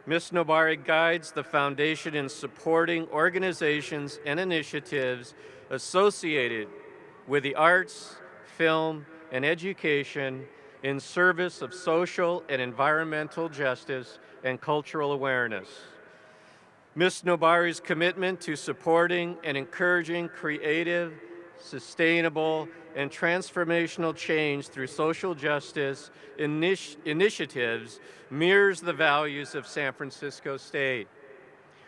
Ms. Nobari guides the foundation in supporting organizations and initiatives associated with the arts, film, and education in service of social and environmental justice and cultural awareness. Ms. Nobari's commitment to supporting and encouraging creative, sustainable, and transformational change through social justice initiatives mirrors the values of San Francisco State.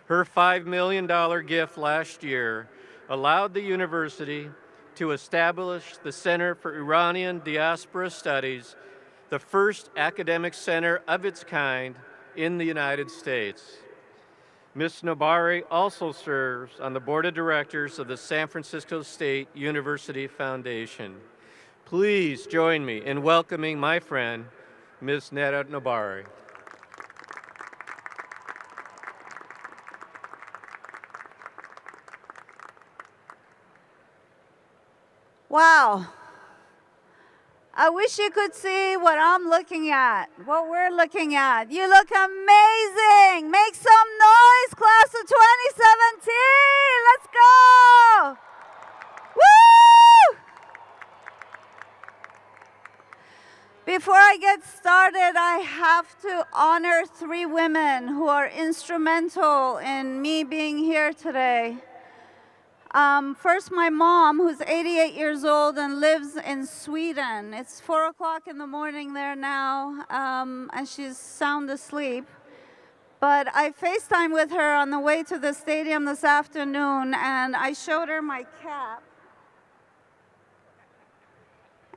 Her $5 million gift last year allowed the university to establish the Center for Iranian Diaspora Studies, the first academic center of its kind in the United States. Ms. Nobari also serves on the board of directors of the San Francisco State University Foundation. Please join me in welcoming my friend, Ms. Neda Nobari. Wow. I wish you could see what I'm looking at, what we're looking at. You look amazing. Make some noise, class of 2017. Let's go. Woo! Before I get started, I have to honor 3 women who are instrumental in me being here today. First, my mom, who's 88 years old and lives in Sweden. It's 4 o'clock in the morning there now, and she's sound asleep. But I FaceTimed with her on the way to the stadium this afternoon, and I showed her my cap.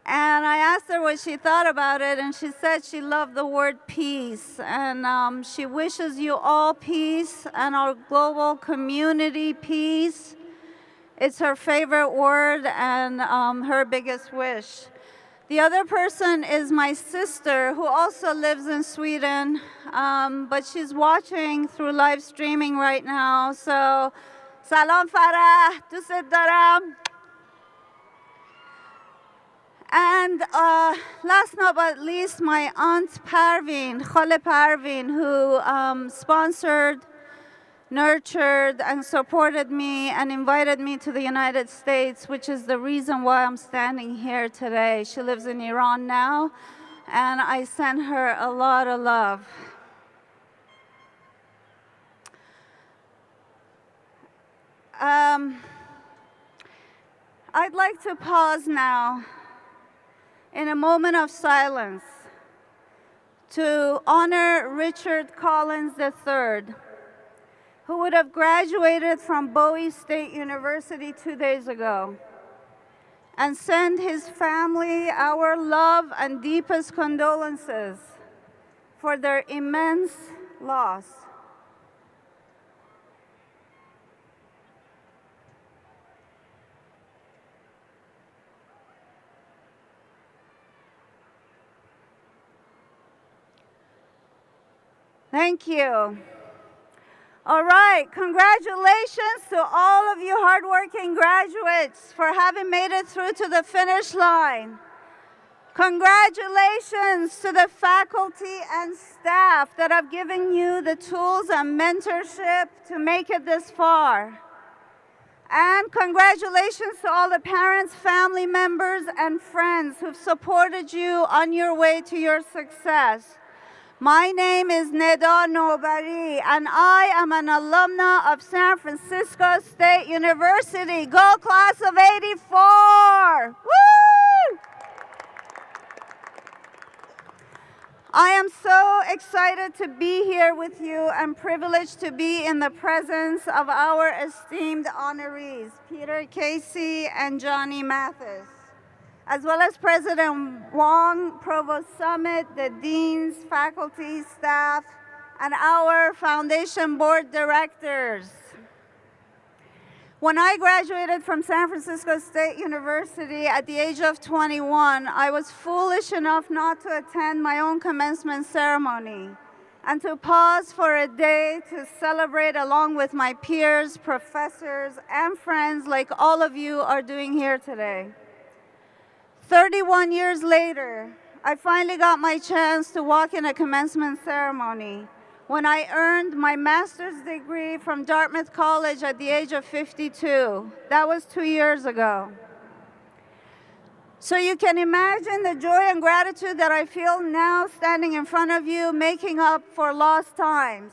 And I asked her what she thought about it, and she said she loved the word peace. And she wishes you all peace and our global community peace. It's her favorite word and her biggest wish. The other person is my sister, who also lives in Sweden, but she's watching through live streaming right now. So, salam Farah, dost daram. And last but not least, my aunt Parvin, Khale Parvin, who sponsored, nurtured, and supported me and invited me to the United States, which is the reason why I'm standing here today. She lives in Iran now, and I send her a lot of love. I'd like to pause now in a moment of silence to honor Richard Collins III, who would have graduated from Bowie State University 2 days ago, and send his family our love and deepest condolences for their immense loss. Thank you. All right, congratulations to all of you hardworking graduates for having made it through to the finish line. Congratulations to the faculty and staff that have given you the tools and mentorship to make it this far. And congratulations to all the parents, family members, and friends who've supported you on your way to your success. My name is Neda Nobari, and I am an alumna of San Francisco State University. Go class of '84! Woo! I am so excited to be here with you and privileged to be in the presence of our esteemed honorees, Peter Casey and Johnny Mathis, as well as President Wong, Provost Summit, the deans, faculty, staff, and our foundation board directors. When I graduated from San Francisco State University at the age of 21, I was foolish enough not to attend my own commencement ceremony and to pause for a day to celebrate along with my peers, professors, and friends like all of you are doing here today. 31 years later, I finally got my chance to walk in a commencement ceremony when I earned my master's degree from Dartmouth College at the age of 52. That was 2 years ago. So you can imagine the joy and gratitude that I feel now standing in front of you, making up for lost times.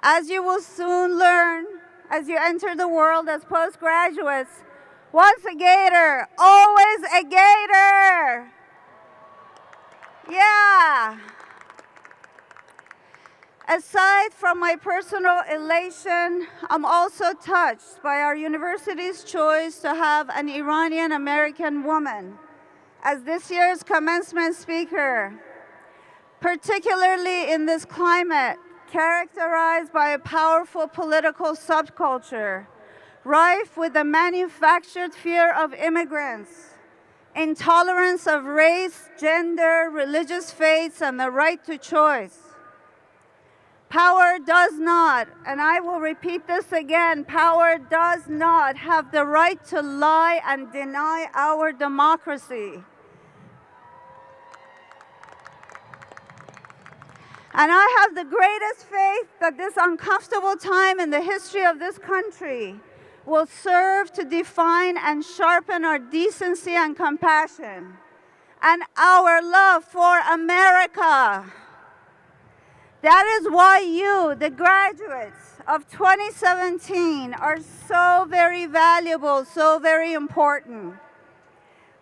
As you will soon learn, as you enter the world as postgraduates, once a Gator, always a Gator. Yeah. Aside from my personal elation, I'm also touched by our university's choice to have an Iranian-American woman as this year's commencement speaker, particularly in this climate characterized by a powerful political subculture, rife with the manufactured fear of immigrants, intolerance of race, gender, religious faiths, and the right to choice. Power does not, and I will repeat this again, power does not have the right to lie and deny our democracy. And I have the greatest faith that this uncomfortable time in the history of this country will serve to define and sharpen our decency and compassion and our love for America. That is why you, the graduates of 2017, are so very valuable, so very important.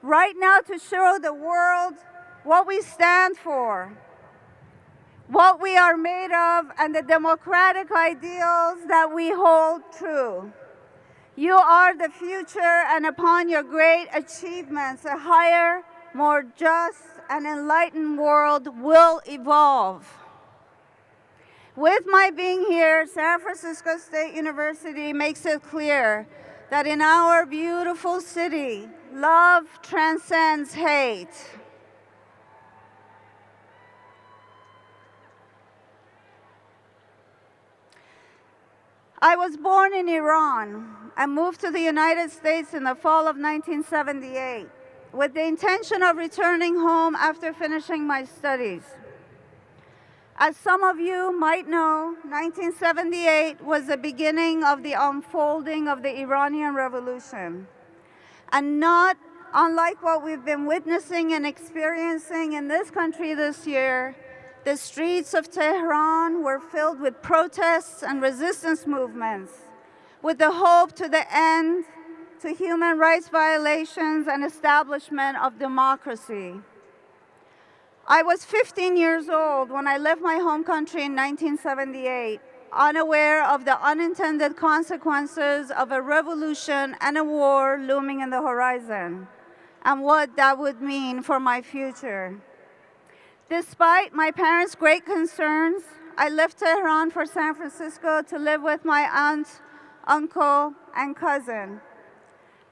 Right now, to show the world what we stand for, what we are made of, and the democratic ideals that we hold true. You are the future, and upon your great achievements, a higher, more just, and enlightened world will evolve. With my being here, San Francisco State University makes it clear that in our beautiful city, love transcends hate. I was born in Iran and moved to the United States in the fall of 1978 with the intention of returning home after finishing my studies. As some of you might know, 1978 was the beginning of the unfolding of the Iranian Revolution. And not unlike what we've been witnessing and experiencing in this country this year, the streets of Tehran were filled with protests and resistance movements, with the hope to the end to human rights violations and establishment of democracy. I was 15 years old when I left my home country in 1978, unaware of the unintended consequences of a revolution and a war looming in the horizon, and what that would mean for my future. Despite my parents' great concerns, I left Tehran for San Francisco to live with my aunt, uncle, and cousin.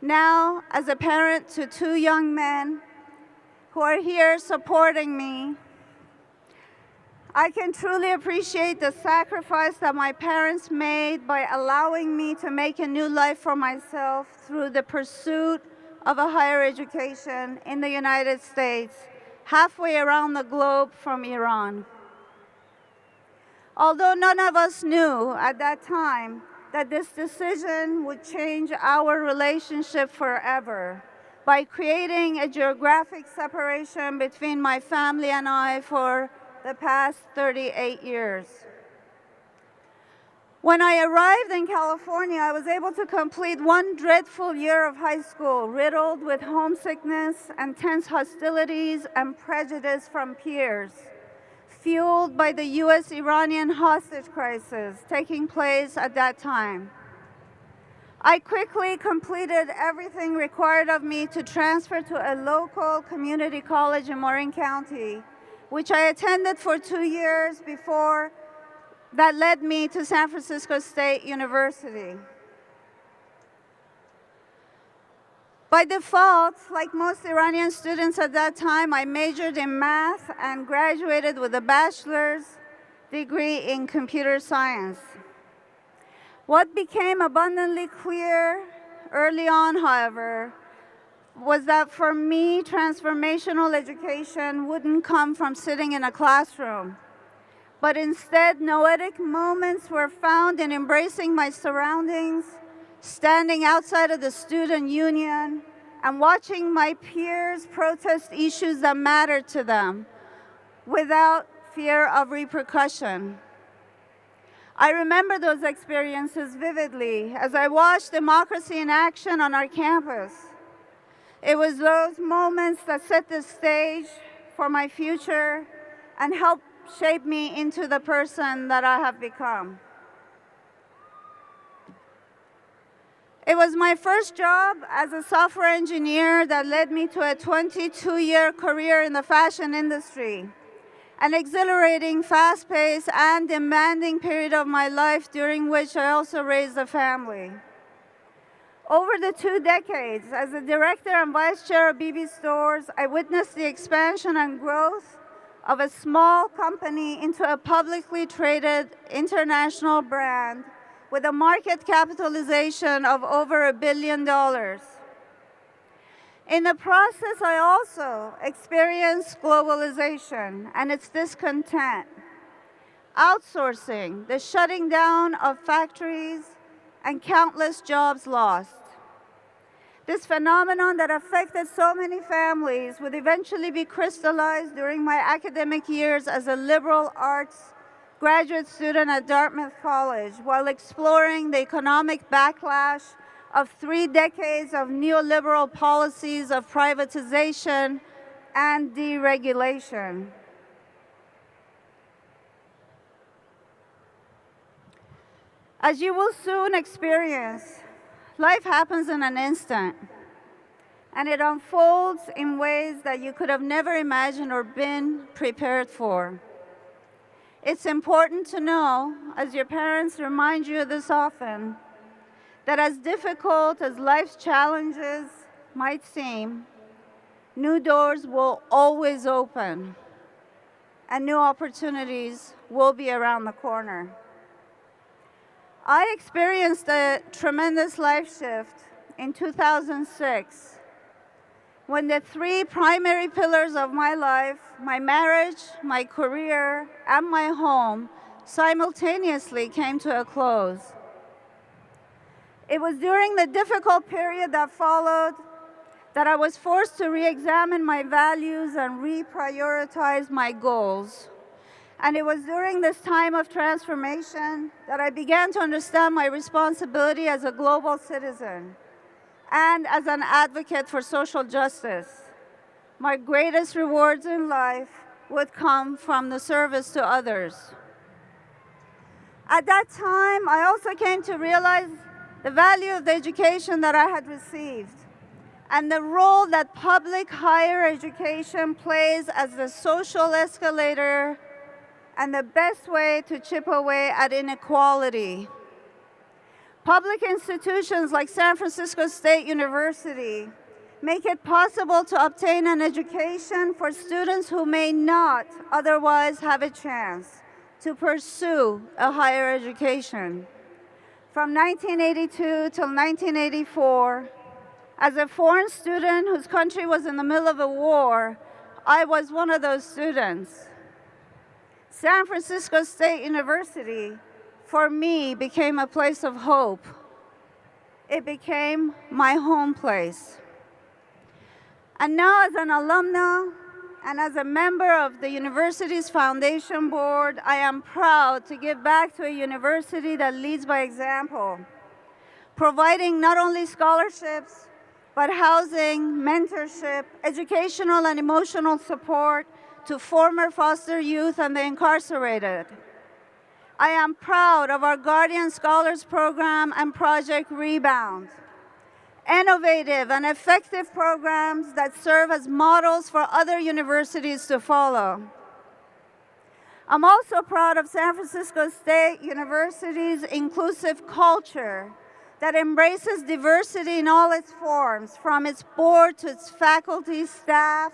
Now, as a parent to two young men who are here supporting me, I can truly appreciate the sacrifice that my parents made by allowing me to make a new life for myself through the pursuit of a higher education in the United States, halfway around the globe from Iran. Although none of us knew at that time that this decision would change our relationship forever by creating a geographic separation between my family and I for the past 38 years. When I arrived in California, I was able to complete one dreadful year of high school, riddled with homesickness and tense hostilities and prejudice from peers, fueled by the US-Iranian hostage crisis taking place at that time. I quickly completed everything required of me to transfer to a local community college in Marin County, which I attended for 2 years before that led me to San Francisco State University. By default, like most Iranian students at that time, I majored in math and graduated with a bachelor's degree in computer science. What became abundantly clear early on, however, was that for me, transformational education wouldn't come from sitting in a classroom, but instead, noetic moments were found in embracing my surroundings, standing outside of the student union, and watching my peers protest issues that mattered to them without fear of repercussion. I remember those experiences vividly as I watched democracy in action on our campus. It was those moments that set the stage for my future and helped shape me into the person that I have become. It was my first job as a software engineer that led me to a 22-year career in the fashion industry, an exhilarating, fast-paced, and demanding period of my life during which I also raised a family. Over the 2 decades, as the director and vice chair of BB Stores, I witnessed the expansion and growth of a small company into a publicly traded international brand with a market capitalization of over $1 billion. In the process, I also experienced globalization and its discontent, outsourcing, the shutting down of factories, and countless jobs lost. This phenomenon that affected so many families would eventually be crystallized during my academic years as a liberal arts graduate student at Dartmouth College while exploring the economic backlash of 3 decades of neoliberal policies of privatization and deregulation. As you will soon experience, life happens in an instant, and it unfolds in ways that you could have never imagined or been prepared for. It's important to know, as your parents remind you this often, that as difficult as life's challenges might seem, new doors will always open, and new opportunities will be around the corner. I experienced a tremendous life shift in 2006 when the 3 primary pillars of my life, my marriage, my career, and my home, simultaneously came to a close. It was during the difficult period that followed that I was forced to re-examine my values and reprioritize my goals. And it was during this time of transformation that I began to understand my responsibility as a global citizen and as an advocate for social justice. My greatest rewards in life would come from the service to others. At that time, I also came to realize the value of the education that I had received and the role that public higher education plays as the social escalator and the best way to chip away at inequality. Public institutions like San Francisco State University make it possible to obtain an education for students who may not otherwise have a chance to pursue a higher education. From 1982 till 1984, as a foreign student whose country was in the middle of a war, I was one of those students. San Francisco State University, for me, became a place of hope. It became my home place. And now, as an alumna and as a member of the university's foundation board, I am proud to give back to a university that leads by example, providing not only scholarships, but housing, mentorship, educational and emotional support to former foster youth and the incarcerated. I am proud of our Guardian Scholars Program and Project Rebound, innovative and effective programs that serve as models for other universities to follow. I'm also proud of San Francisco State University's inclusive culture that embraces diversity in all its forms, from its board to its faculty, staff,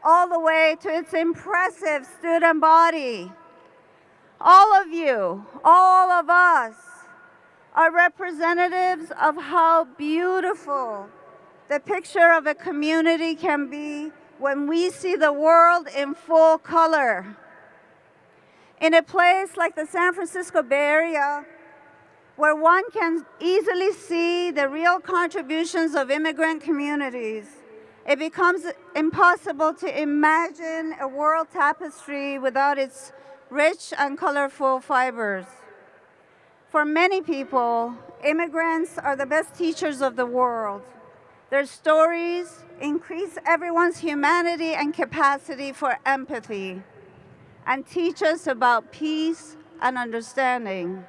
all the way to its impressive student body. All of you, all of us, are representatives of how beautiful the picture of a community can be when we see the world in full color. In a place like the San Francisco Bay Area, where one can easily see the real contributions of immigrant communities, it becomes impossible to imagine a world tapestry without its rich and colorful fibers. For many people, immigrants are the best teachers of the world. Their stories increase everyone's humanity and capacity for empathy and teach us about peace and understanding.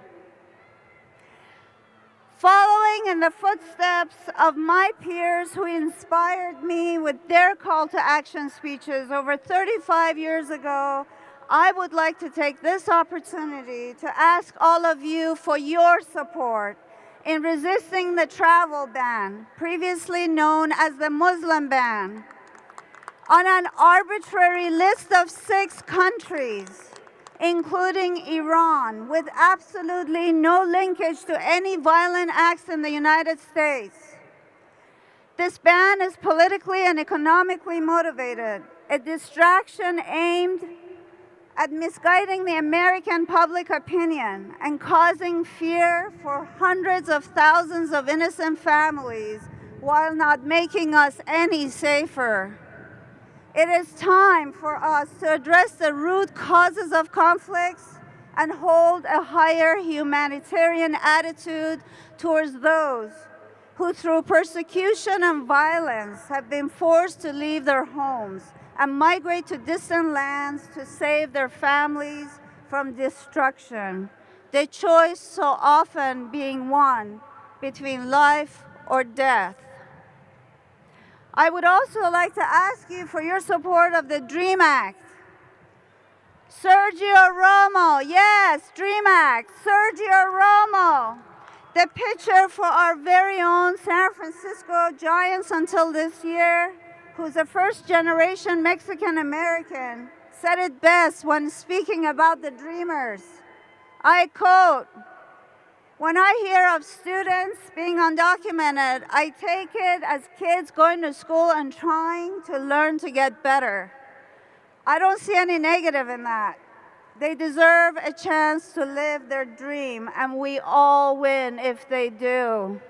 Following in the footsteps of my peers who inspired me with their call to action speeches over 35 years ago, I would like to take this opportunity to ask all of you for your support in resisting the travel ban, previously known as the Muslim ban. on an arbitrary list of 6 countries, including Iran, with absolutely no linkage to any violent acts in the United States. This ban is politically and economically motivated, a distraction aimed at misguiding the American public opinion and causing fear for hundreds of thousands of innocent families while not making us any safer. It is time for us to address the root causes of conflicts and hold a higher humanitarian attitude towards those who, through persecution and violence, have been forced to leave their homes and migrate to distant lands to save their families from destruction. The choice so often being one between life or death. I would also like to ask you for your support of the DREAM Act. Sergio Romo, yes, DREAM Act, Sergio Romo. The pitcher for our very own San Francisco Giants until this year, who's a first-generation Mexican-American, said it best when speaking about the Dreamers. I quote, "When I hear of students being undocumented, I take it as kids going to school and trying to learn to get better. I don't see any negative in that. They deserve a chance to live their dream, and we all win if they do."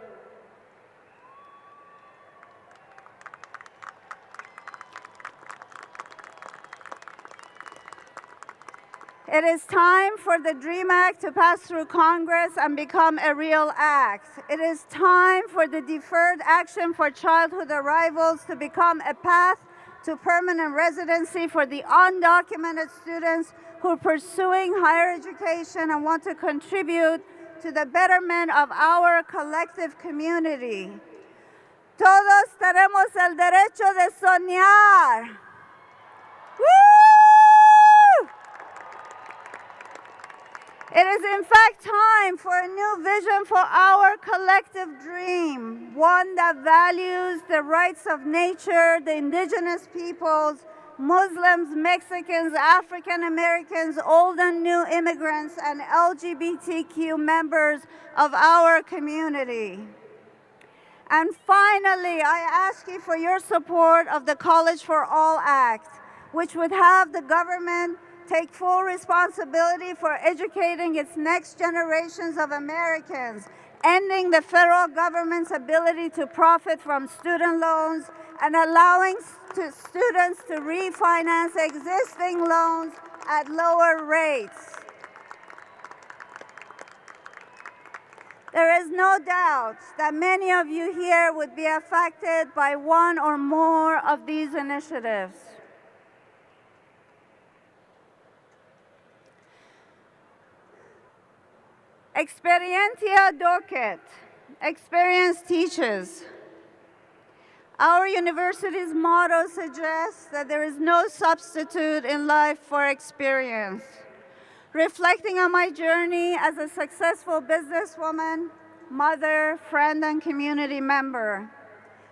It is time for the DREAM Act to pass through Congress and become a real act. It is time for the Deferred Action for Childhood Arrivals to become a path to permanent residency for the undocumented students who are pursuing higher education and want to contribute to the betterment of our collective community. Todos tenemos el derecho de soñar. Woo! It is in fact time for a new vision for our collective dream, one that values the rights of nature, the indigenous peoples, Muslims, Mexicans, African Americans, old and new immigrants, and LGBTQ members of our community. And finally, I ask you for your support of the College for All Act, which would have the government take full responsibility for educating its next generations of Americans, ending the federal government's ability to profit from student loans, and allowing students to refinance existing loans at lower rates. There is no doubt that many of you here would be affected by one or more of these initiatives. Experientia docet. Experience teaches. Our university's motto suggests that there is no substitute in life for experience. Reflecting on my journey as a successful businesswoman, mother, friend, and community member,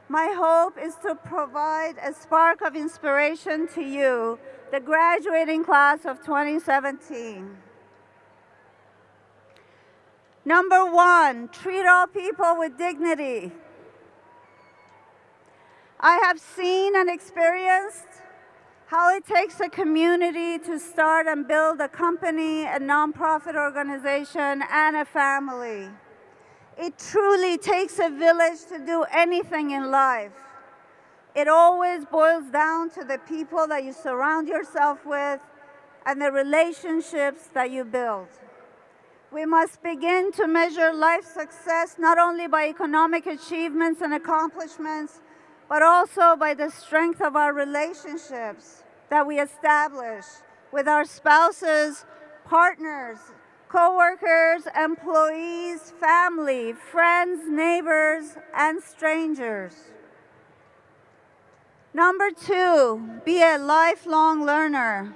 my hope is to provide a spark of inspiration to you, the graduating class of 2017. Number one, treat all people with dignity. I have seen and experienced how it takes a community to start and build a company, a nonprofit organization, and a family. It truly takes a village to do anything in life. It always boils down to the people that you surround yourself with and the relationships that you build. We must begin to measure life success not only by economic achievements and accomplishments, but also by the strength of our relationships that we establish with our spouses, partners, coworkers, employees, family, friends, neighbors, and strangers. Number two, be a lifelong learner.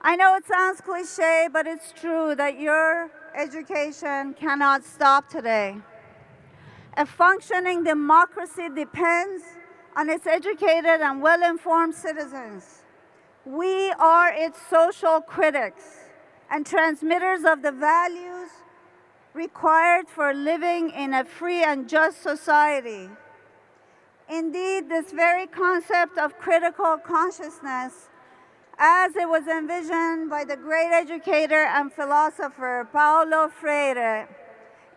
I know it sounds cliche, but it's true that your education cannot stop today. A functioning democracy depends on its educated and well-informed citizens. We are its social critics and transmitters of the values required for living in a free and just society. Indeed, this very concept of critical consciousness, as it was envisioned by the great educator and philosopher Paulo Freire,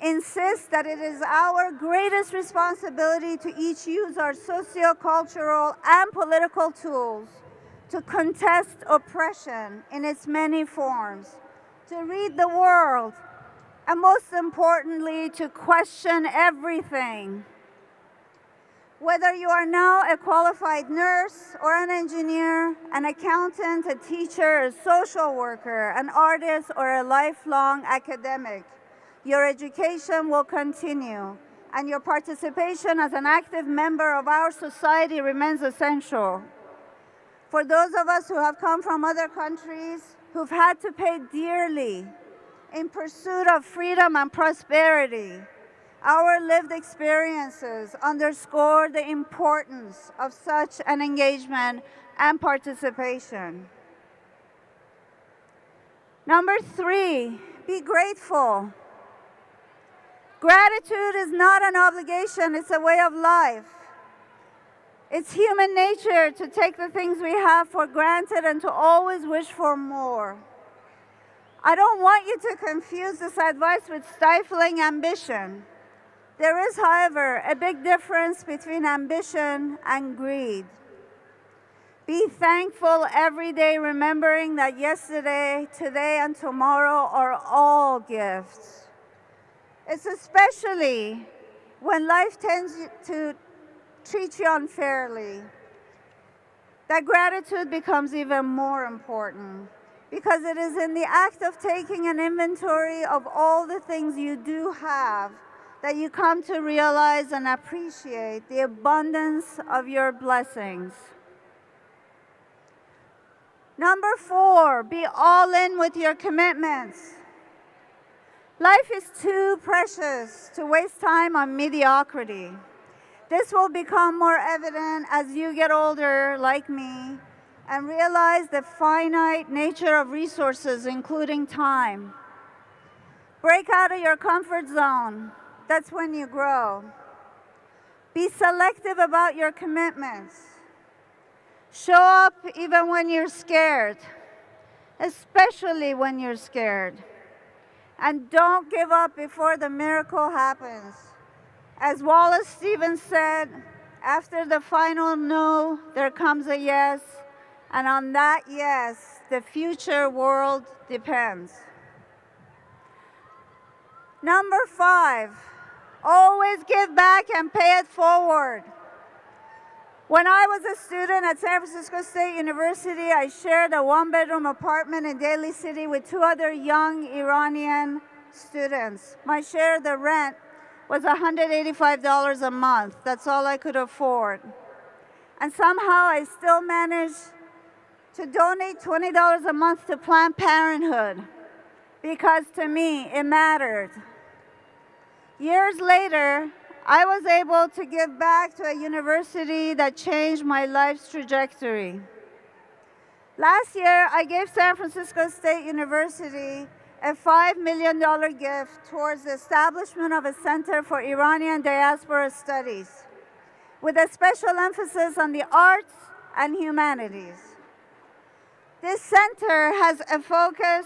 insists that it is our greatest responsibility to each use our socio-cultural and political tools to contest oppression in its many forms, to read the world, and most importantly, to question everything. Whether you are now a qualified nurse or an engineer, an accountant, a teacher, a social worker, an artist, or a lifelong academic, your education will continue, and your participation as an active member of our society remains essential. For those of us who have come from other countries, who've had to pay dearly in pursuit of freedom and prosperity, our lived experiences underscore the importance of such an engagement and participation. Number 3, be grateful. Gratitude is not an obligation, it's a way of life. It's human nature to take the things we have for granted and to always wish for more. I don't want you to confuse this advice with stifling ambition. There is, however, a big difference between ambition and greed. Be thankful every day, remembering that yesterday, today, and tomorrow are all gifts. It's especially when life tends to treat you unfairly that gratitude becomes even more important, because it is in the act of taking an inventory of all the things you do have that you come to realize and appreciate the abundance of your blessings. Number 4, be all in with your commitments. Life is too precious to waste time on mediocrity. This will become more evident as you get older, like me, and realize the finite nature of resources, including time. Break out of your comfort zone. That's when you grow. Be selective about your commitments. Show up even when you're scared, especially when you're scared. And don't give up before the miracle happens. As Wallace Stevens said, after the final no, there comes a yes, and on that yes, the future world depends. Number 5, always give back and pay it forward. When I was a student at San Francisco State University, I shared a 1-bedroom apartment in Daly City with 2 other young Iranian students. My share of the rent was $185 a month. That's all I could afford. And somehow I still managed to donate $20 a month to Planned Parenthood, because to me it mattered. Years later, I was able to give back to a university that changed my life's trajectory. Last year, I gave San Francisco State University a $5 million gift towards the establishment of a Center for Iranian Diaspora Studies, with a special emphasis on the arts and humanities. This center has a focus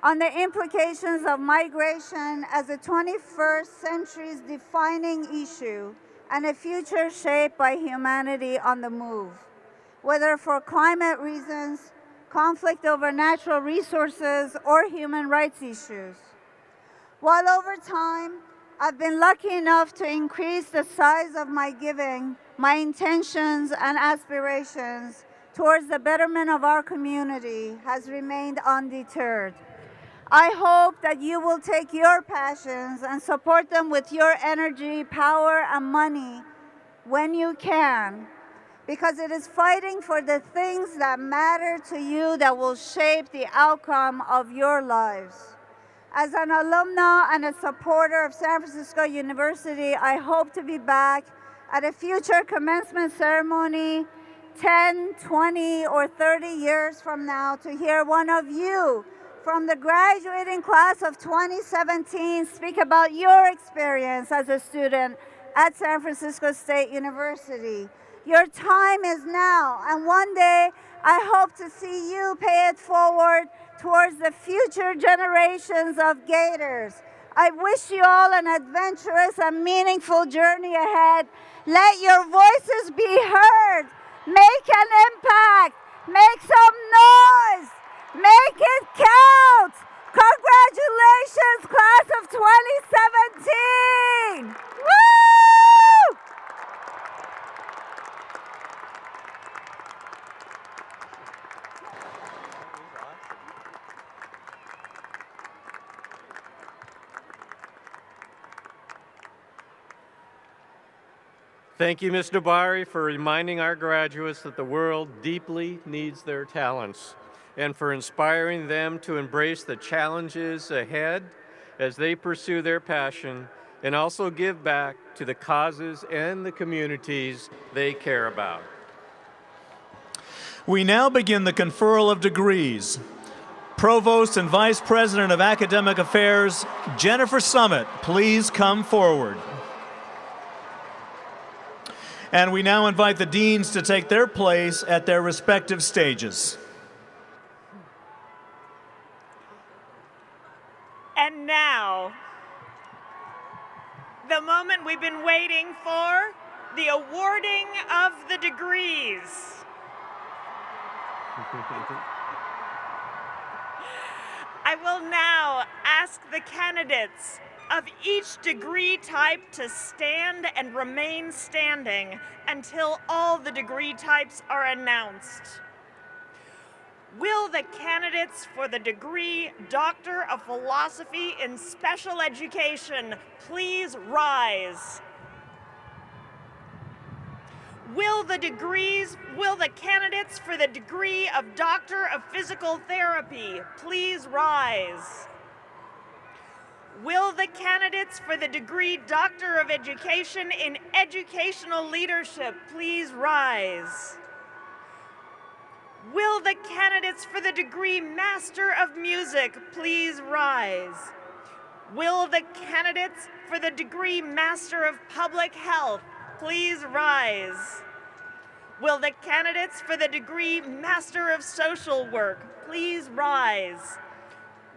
on the implications of migration as the 21st century's defining issue and a future shaped by humanity on the move, whether for climate reasons, conflict over natural resources, or human rights issues. While over time, I've been lucky enough to increase the size of my giving, my intentions and aspirations towards the betterment of our community has remained undeterred. I hope that you will take your passions and support them with your energy, power, and money when you can, because it is fighting for the things that matter to you that will shape the outcome of your lives. As an alumna and a supporter of San Francisco University, I hope to be back at a future commencement ceremony 10, 20, or 30 years from now to hear one of you from the graduating class of 2017 speak about your experience as a student at San Francisco State University. Your time is now, and one day I hope to see you pay it forward towards the future generations of Gators. I wish you all an adventurous and meaningful journey ahead. Let your voices be heard. Make an impact. Make some noise. Make it count. Congratulations, class of 2017. Woo! Thank you, Ms. Nobari, for reminding our graduates that the world deeply needs their talents and for inspiring them to embrace the challenges ahead as they pursue their passion and also give back to the causes and the communities they care about. We now begin the conferral of degrees. Provost and Vice President of Academic Affairs, Jennifer Summit, please come forward. And we now invite the deans to take their place at their respective stages. And now, the moment we've been waiting for, the awarding of the degrees. I will now ask the candidates of each degree type to stand and remain standing until all the degree types are announced. Will the candidates for the degree Doctor of Philosophy in Special Education please rise? Will the candidates for the degree of Doctor of Physical Therapy please rise? Will the candidates for the degree Doctor of Education in Educational Leadership please rise? Will the candidates for the degree Master of Music please rise? Will the candidates for the degree Master of Public Health please rise? Will the candidates for the degree Master of Social Work please rise?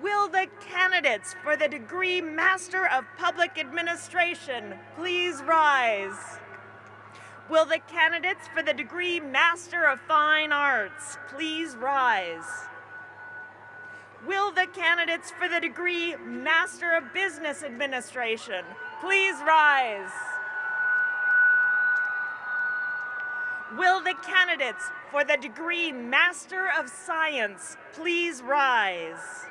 Will the candidates for the degree Master of Public Administration please rise? Will the candidates for the degree Master of Fine Arts please rise? Will the candidates for the degree Master of Business Administration please rise? Will the candidates for the degree Master of Science please rise?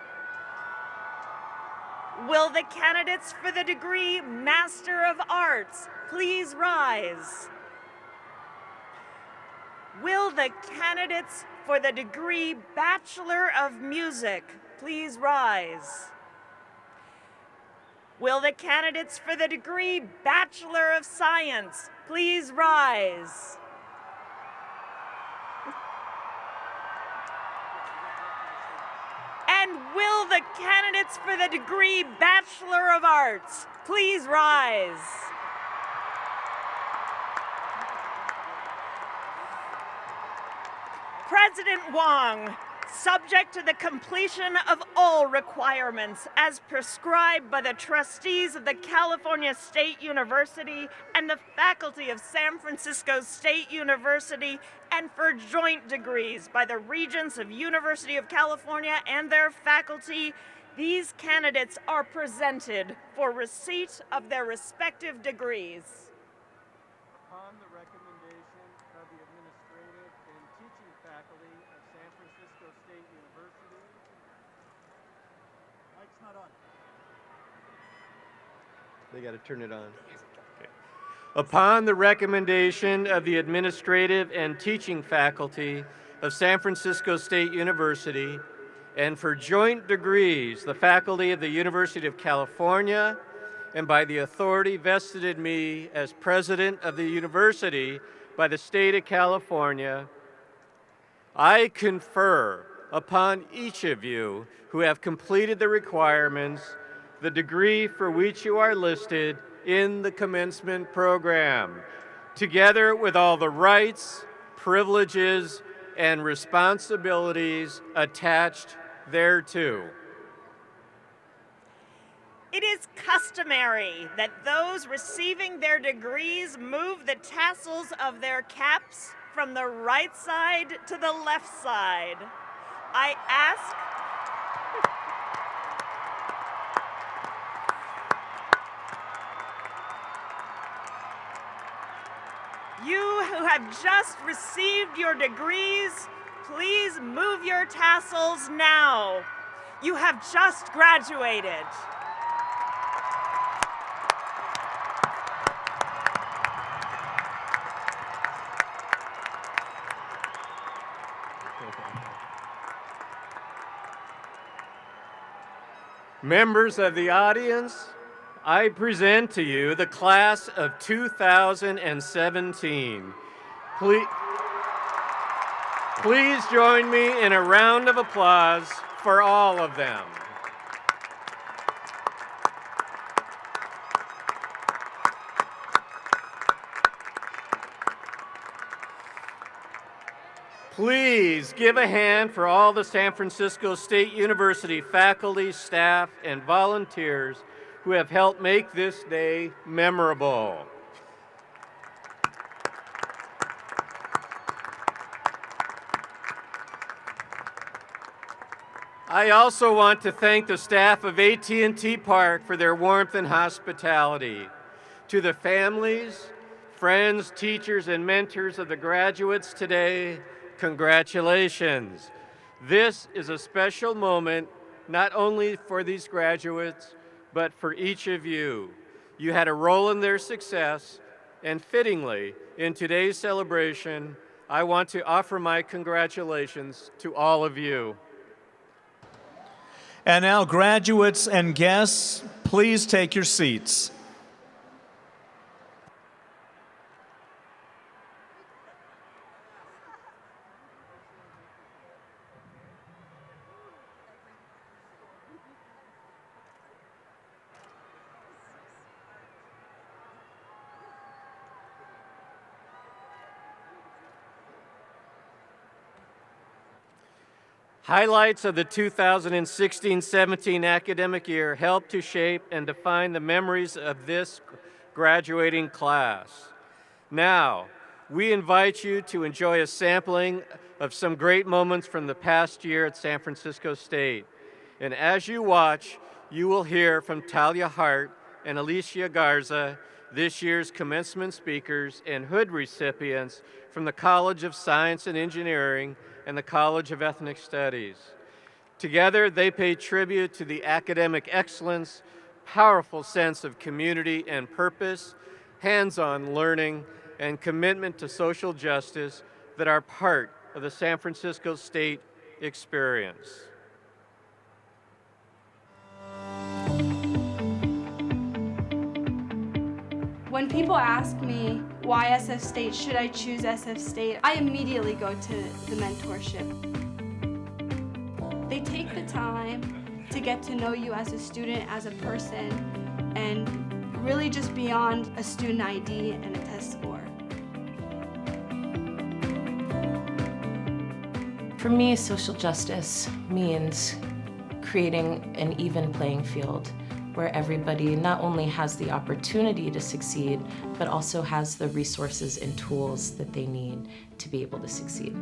Will the candidates for the degree Master of Arts please rise? Will the candidates for the degree Bachelor of Music please rise? Will the candidates for the degree Bachelor of Science please rise? And will the candidates for the degree Bachelor of Arts please rise? President Wong, subject to the completion of all requirements as prescribed by the trustees of the California State University and the faculty of San Francisco State University, and for joint degrees by the Regents of University of California and their faculty, these candidates are presented for receipt of their respective degrees. Upon the recommendation of the administrative and teaching faculty of San Francisco State University. Mike's not on. They got to turn it on. Okay. Upon the recommendation of the administrative and teaching faculty of San Francisco State University, and for joint degrees, the faculty of the University of California and by the authority vested in me as president of the university by the state of California, I confer upon each of you who have completed the requirements the degree for which you are listed in the commencement program, together with all the rights, privileges, and responsibilities attached thereto. It is customary that those receiving their degrees move the tassels of their caps from the right side to the left side. I ask you who have just received your degrees, please move your tassels now. You have just graduated. Members of the audience, I present to you the class of 2017. Please join me in a round of applause for all of them. Please give a hand for all the San Francisco State University faculty, staff, and volunteers who have helped make this day memorable. I also want to thank the staff of AT&T Park for their warmth and hospitality. To the families, friends, teachers, and mentors of the graduates today, congratulations. This is a special moment not only for these graduates, but for each of you. You had a role in their success, and fittingly, in today's celebration, I want to offer my congratulations to all of you. And now, graduates and guests, please take your seats. Highlights of the 2016-17 academic year help to shape and define the memories of this graduating class. Now, we invite you to enjoy a sampling of some great moments from the past year at San Francisco State. And as you watch, you will hear from Talia, Hart, and Alicia, Garza, this year's commencement speakers and hood recipients from the College of Science and Engineering and the College of Ethnic Studies. Together, they pay tribute to the academic excellence, powerful sense of community and purpose, hands-on learning, and commitment to social justice that are part of the San Francisco State experience. When people ask me why SF State, should I choose SF State, I immediately go to the mentorship. They take the time to get to know you as a student, as a person, and really just beyond a student ID and a test score. For me, social justice means creating an even playing field where everybody not only has the opportunity to succeed, but also has the resources and tools that they need to be able to succeed.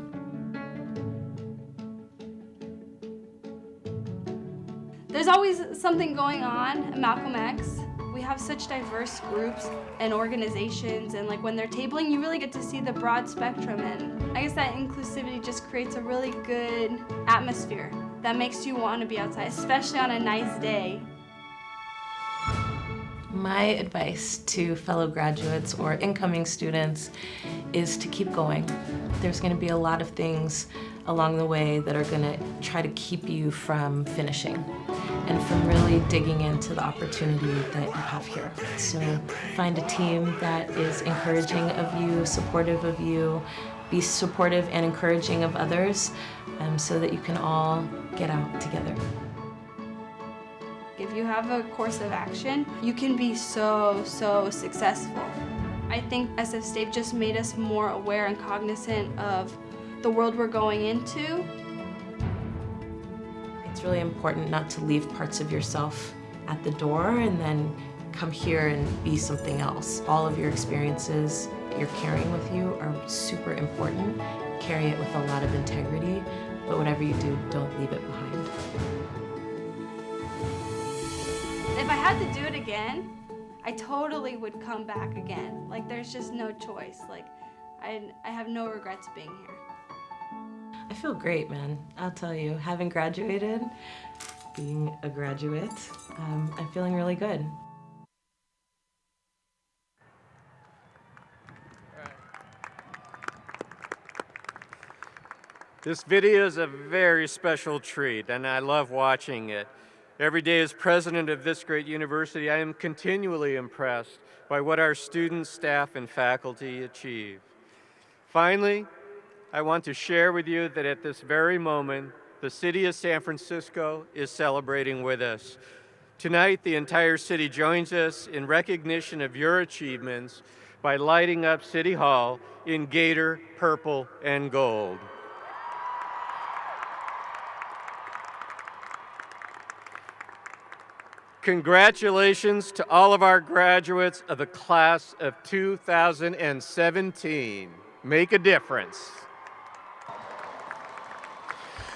There's always something going on at Malcolm X. We have such diverse groups and organizations, and like when they're tabling, you really get to see the broad spectrum, and I guess that inclusivity just creates a really good atmosphere that makes you want to be outside, especially on a nice day. My advice to fellow graduates or incoming students is to keep going. There's going to be a lot of things along the way that are going to try to keep you from finishing and from really digging into the opportunity that you have here. So find a team that is encouraging of you, supportive of you, be supportive and encouraging of others so that you can all get out together. If you have a course of action, you can be so successful. I think SF State just made us more aware and cognizant of the world we're going into. It's really important not to leave parts of yourself at the door and then come here and be something else. All of your experiences you're carrying with you are super important. Carry it with a lot of integrity, but whatever you do, don't leave it behind. If I had to do it again, I totally would come back again. Like, there's just no choice. Like, I have no regrets being here. I feel great, man. I'll tell you, having graduated, being a graduate, I'm feeling really good. This video is a very special treat, and I love watching it. Every day as president of this great university, I am continually impressed by what our students, staff, and faculty achieve. Finally, I want to share with you that at this very moment, the city of San Francisco is celebrating with us. Tonight, the entire city joins us in recognition of your achievements by lighting up City Hall in gator, purple, and gold. Congratulations to all of our graduates of the class of 2017. Make a difference.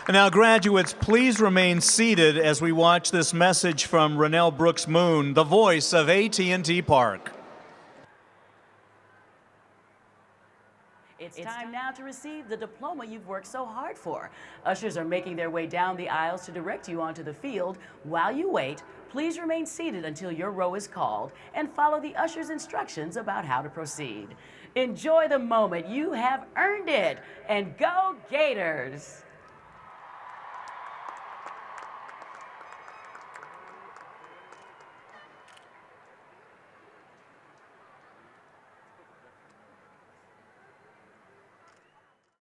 And now, graduates, please remain seated as we watch this message from Rennell Brooks Moon, the voice of AT&T Park. It's time now to receive the diploma you've worked so hard for. Ushers are making their way down the aisles to direct you onto the field. While you wait, please remain seated until your row is called and follow the usher's instructions about how to proceed. Enjoy the moment. You have earned it. And go Gators!